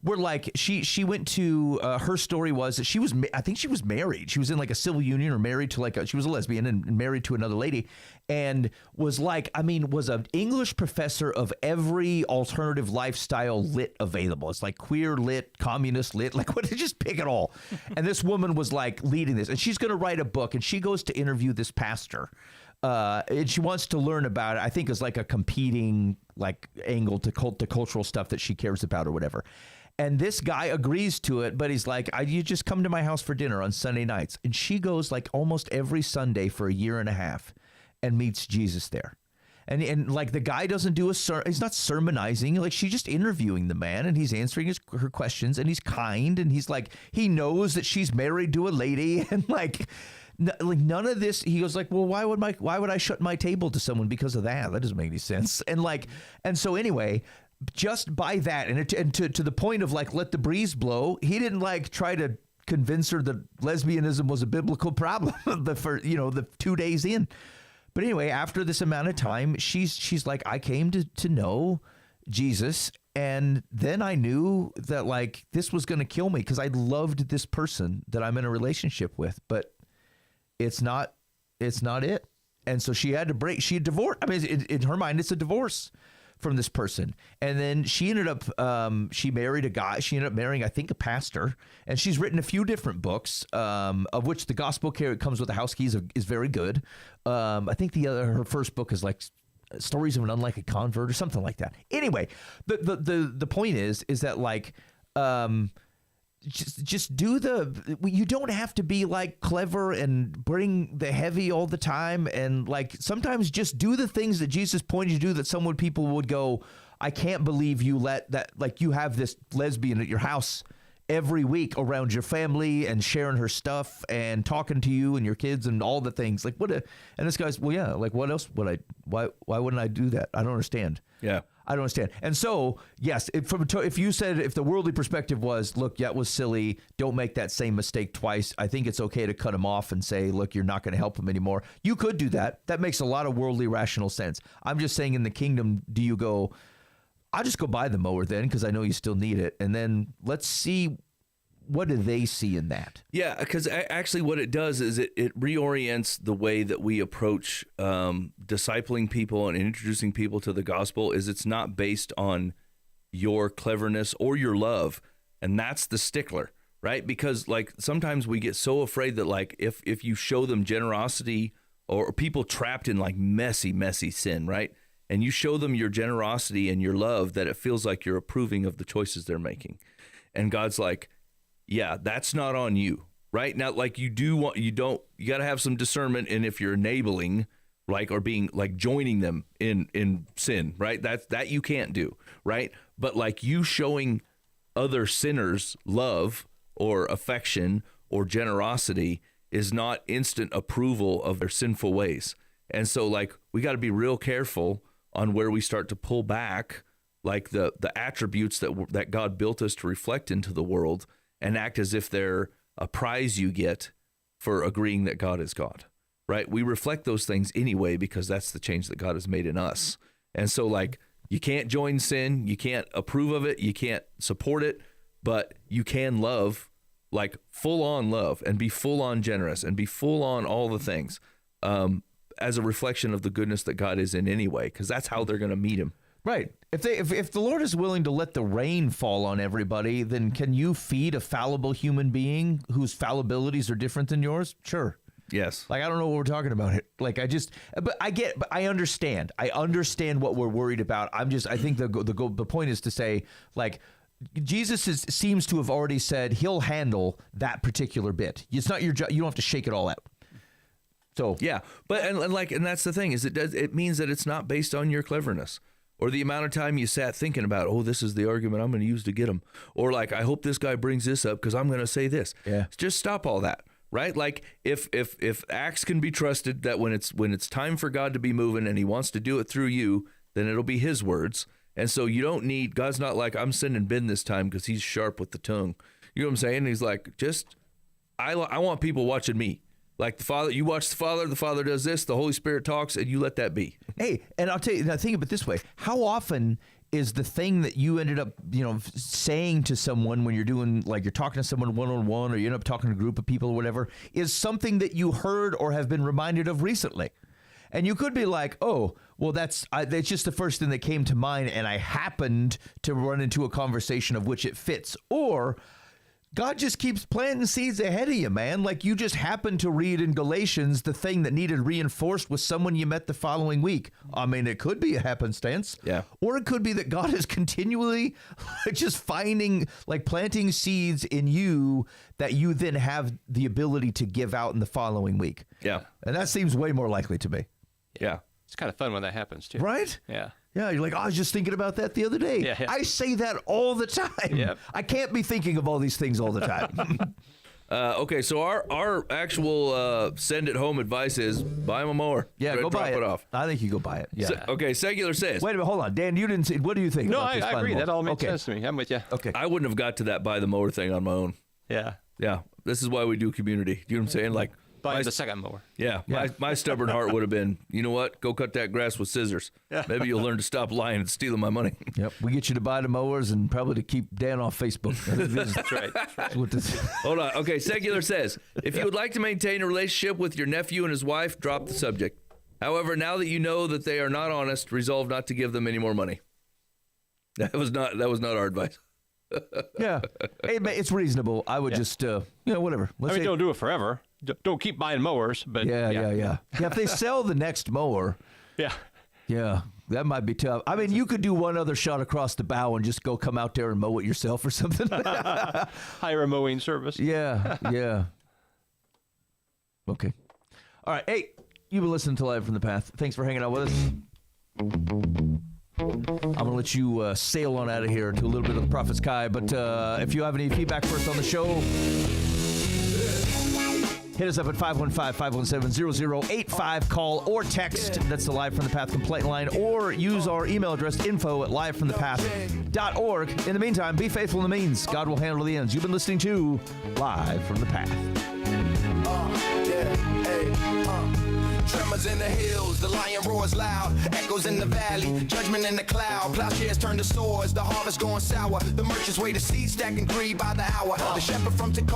We're like, she went to her story was that I think she was married. She was in like a civil union or married to she was a lesbian and married to another lady, and was an English professor of every alternative lifestyle lit available. It's like queer lit, communist lit, like what? Just pick it all. And this woman was like leading this, and she's going to write a book, and she goes to interview this pastor. And she wants to learn about it. I think is like a competing like angle to cultural stuff that she cares about or whatever. And this guy agrees to it, but he's like, you just come to my house for dinner on Sunday nights. And she goes like almost every Sunday for a year and a half and meets Jesus there. And like the guy doesn't do he's not sermonizing. Like she's just interviewing the man and he's answering her questions and he's kind. And he's like, he knows that she's married to a lady and like none of this. He goes like, well, why would I shut my table to someone because of that? That doesn't make any sense. And so anyway, just by that and to the point of like, let the breeze blow. He didn't like try to convince her that lesbianism was a biblical problem the 2 days in. But anyway, after this amount of time, she's like, I came to know Jesus. And then I knew that like this was going to kill me because I loved this person that I'm in a relationship with, but it's not it. And so she had divorced. I mean, in her mind, it's a divorce from this person. And then she ended up, she married a guy. She ended up marrying, I think, a pastor. And she's written a few different books, of which the Gospel Care Comes with the House Keys is very good. I think her first book is like Stories of an Unlikely Convert or something like that. Anyway, the point is that like, just do you don't have to be like clever and bring the heavy all the time. And like sometimes just do the things that Jesus pointed you to do that people would go, I can't believe you let that, like you have this lesbian at your house every week around your family and sharing her stuff and talking to you and your kids and all the things. Like and this guy's, well, yeah, like what else would why wouldn't I do that? I don't understand. Yeah. I don't understand. And so, yes, if you said, if the worldly perspective was, look, that was silly, don't make that same mistake twice, I think it's okay to cut him off and say, look, you're not going to help him anymore. You could do that. That makes a lot of worldly rational sense. I'm just saying in the kingdom, do you go, I'll just go buy the mower then because I know you still need it. And then let's see, what do they see in that? Yeah, because actually what it does is it reorients the way that we approach discipling people and introducing people to the gospel. Is it's not based on your cleverness or your love. And that's the stickler, right? Because like sometimes we get so afraid that like if you show them generosity or people trapped in like messy sin, right? And you show them your generosity and your love, that it feels like you're approving of the choices they're making. And God's like, yeah, that's not on you, right? Now, like you got to have some discernment in if you're enabling, like, or being like joining them in sin, right? That you can't do, right? But like you showing other sinners love or affection or generosity is not instant approval of their sinful ways. And so like we got to be real careful on where we start to pull back, like the attributes that God built us to reflect into the world, and act as if they're a prize you get for agreeing that God is God, right? We reflect those things anyway because that's the change that God has made in us. And so like you can't join sin, you can't approve of it, you can't support it, but you can love, like full on love, and be full on generous and be full on all the things as a reflection of the goodness that God is in anyway, because that's how they're going to meet him. Right. If the Lord is willing to let the rain fall on everybody, then can you feed a fallible human being whose fallibilities are different than yours? Sure. Yes. Like, I don't know what we're talking about. Like, but I understand. I understand what we're worried about. I think the point is to say, like, Jesus seems to have already said he'll handle that particular bit. It's not your job. You don't have to shake it all out. So yeah, but and that's the thing is it means that it's not based on your cleverness or the amount of time you sat thinking about, oh, this is the argument I'm going to use to get him, or like I hope this guy brings this up because I'm going to say this. Yeah, just stop all that, right? Like if Acts can be trusted, that when it's time for God to be moving and He wants to do it through you, then it'll be His words. And so you don't need, God's not like, I'm sending Ben this time because he's sharp with the tongue. You know what I'm saying? He's like, I want people watching me. Like the Father, you watch the Father does this, the Holy Spirit talks, and you let that be. Hey, and I'll tell you, now think of it this way. How often is the thing that you ended up, saying to someone when you're doing, like you're talking to someone one-on-one, or you end up talking to a group of people or whatever, is something that you heard or have been reminded of recently? And you could be like, oh, well, that's just the first thing that came to mind, and I happened to run into a conversation of which it fits. Or God just keeps planting seeds ahead of you, man. Like you just happened to read in Galatians the thing that needed reinforced with someone you met the following week. I mean, it could be a happenstance. Yeah. Or it could be that God is continually just planting seeds in you that you then have the ability to give out in the following week. Yeah. And that seems way more likely to me. Yeah. It's kind of fun when that happens, too. Right? Yeah. Yeah, you're like, I was just thinking about that the other day. Yeah. I say that all the time. Yep. I can't be thinking of all these things all the time. Okay, so our actual send it home advice is buy him a mower. Yeah, go buy it. Drop it off. I think you go buy it. Yeah. Okay, Secular says. Wait a minute, hold on. Dan, you didn't say, what do you think? No, about I this agree. That all makes okay. sense to me. I'm with you. Okay. I wouldn't have got to that buy the mower thing on my own. Yeah. Yeah, this is why we do community. You know what I'm saying? Like Buy the second mower. Yeah, my stubborn heart would have been, you know what? Go cut that grass with scissors. Yeah. Maybe you'll learn to stop lying and stealing my money. Yep. We get you to buy the mowers and probably to keep Dan off Facebook. That's right. That's right. Hold on. Okay, Secular says, if you would like to maintain a relationship with your nephew and his wife, drop the subject. However, now that you know that they are not honest, resolve not to give them any more money. That was not our advice. Yeah. Hey, it's reasonable. I would just, whatever. Don't do it forever. Don't keep buying mowers, but Yeah. If they sell the next mower, yeah, Yeah, that might be tough. I mean, you could do one other shot across the bow and just go come out there and mow it yourself or something. Hire a mowing service. Yeah, yeah. Okay. All right. Hey, you've been listening to Live from the Path. Thanks for hanging out with us. I'm going to let you sail on out of here to a little bit of the Prophet's Kai. But if you have any feedback for us on the show, hit us up at 515-517-0085. Call or text. That's the Live from the Path complaint line. Or use our email address, info@livefromthepath.org. In the meantime, be faithful in the means. God will handle the ends. You've been listening to Live from the Path. Tremors in the hills, the lion roars loud, echoes in the valley, judgment in the cloud, plowshares turn to swords, the harvest going sour, the merchants wait to see, stacking greed by the hour, the shepherd from Tacoma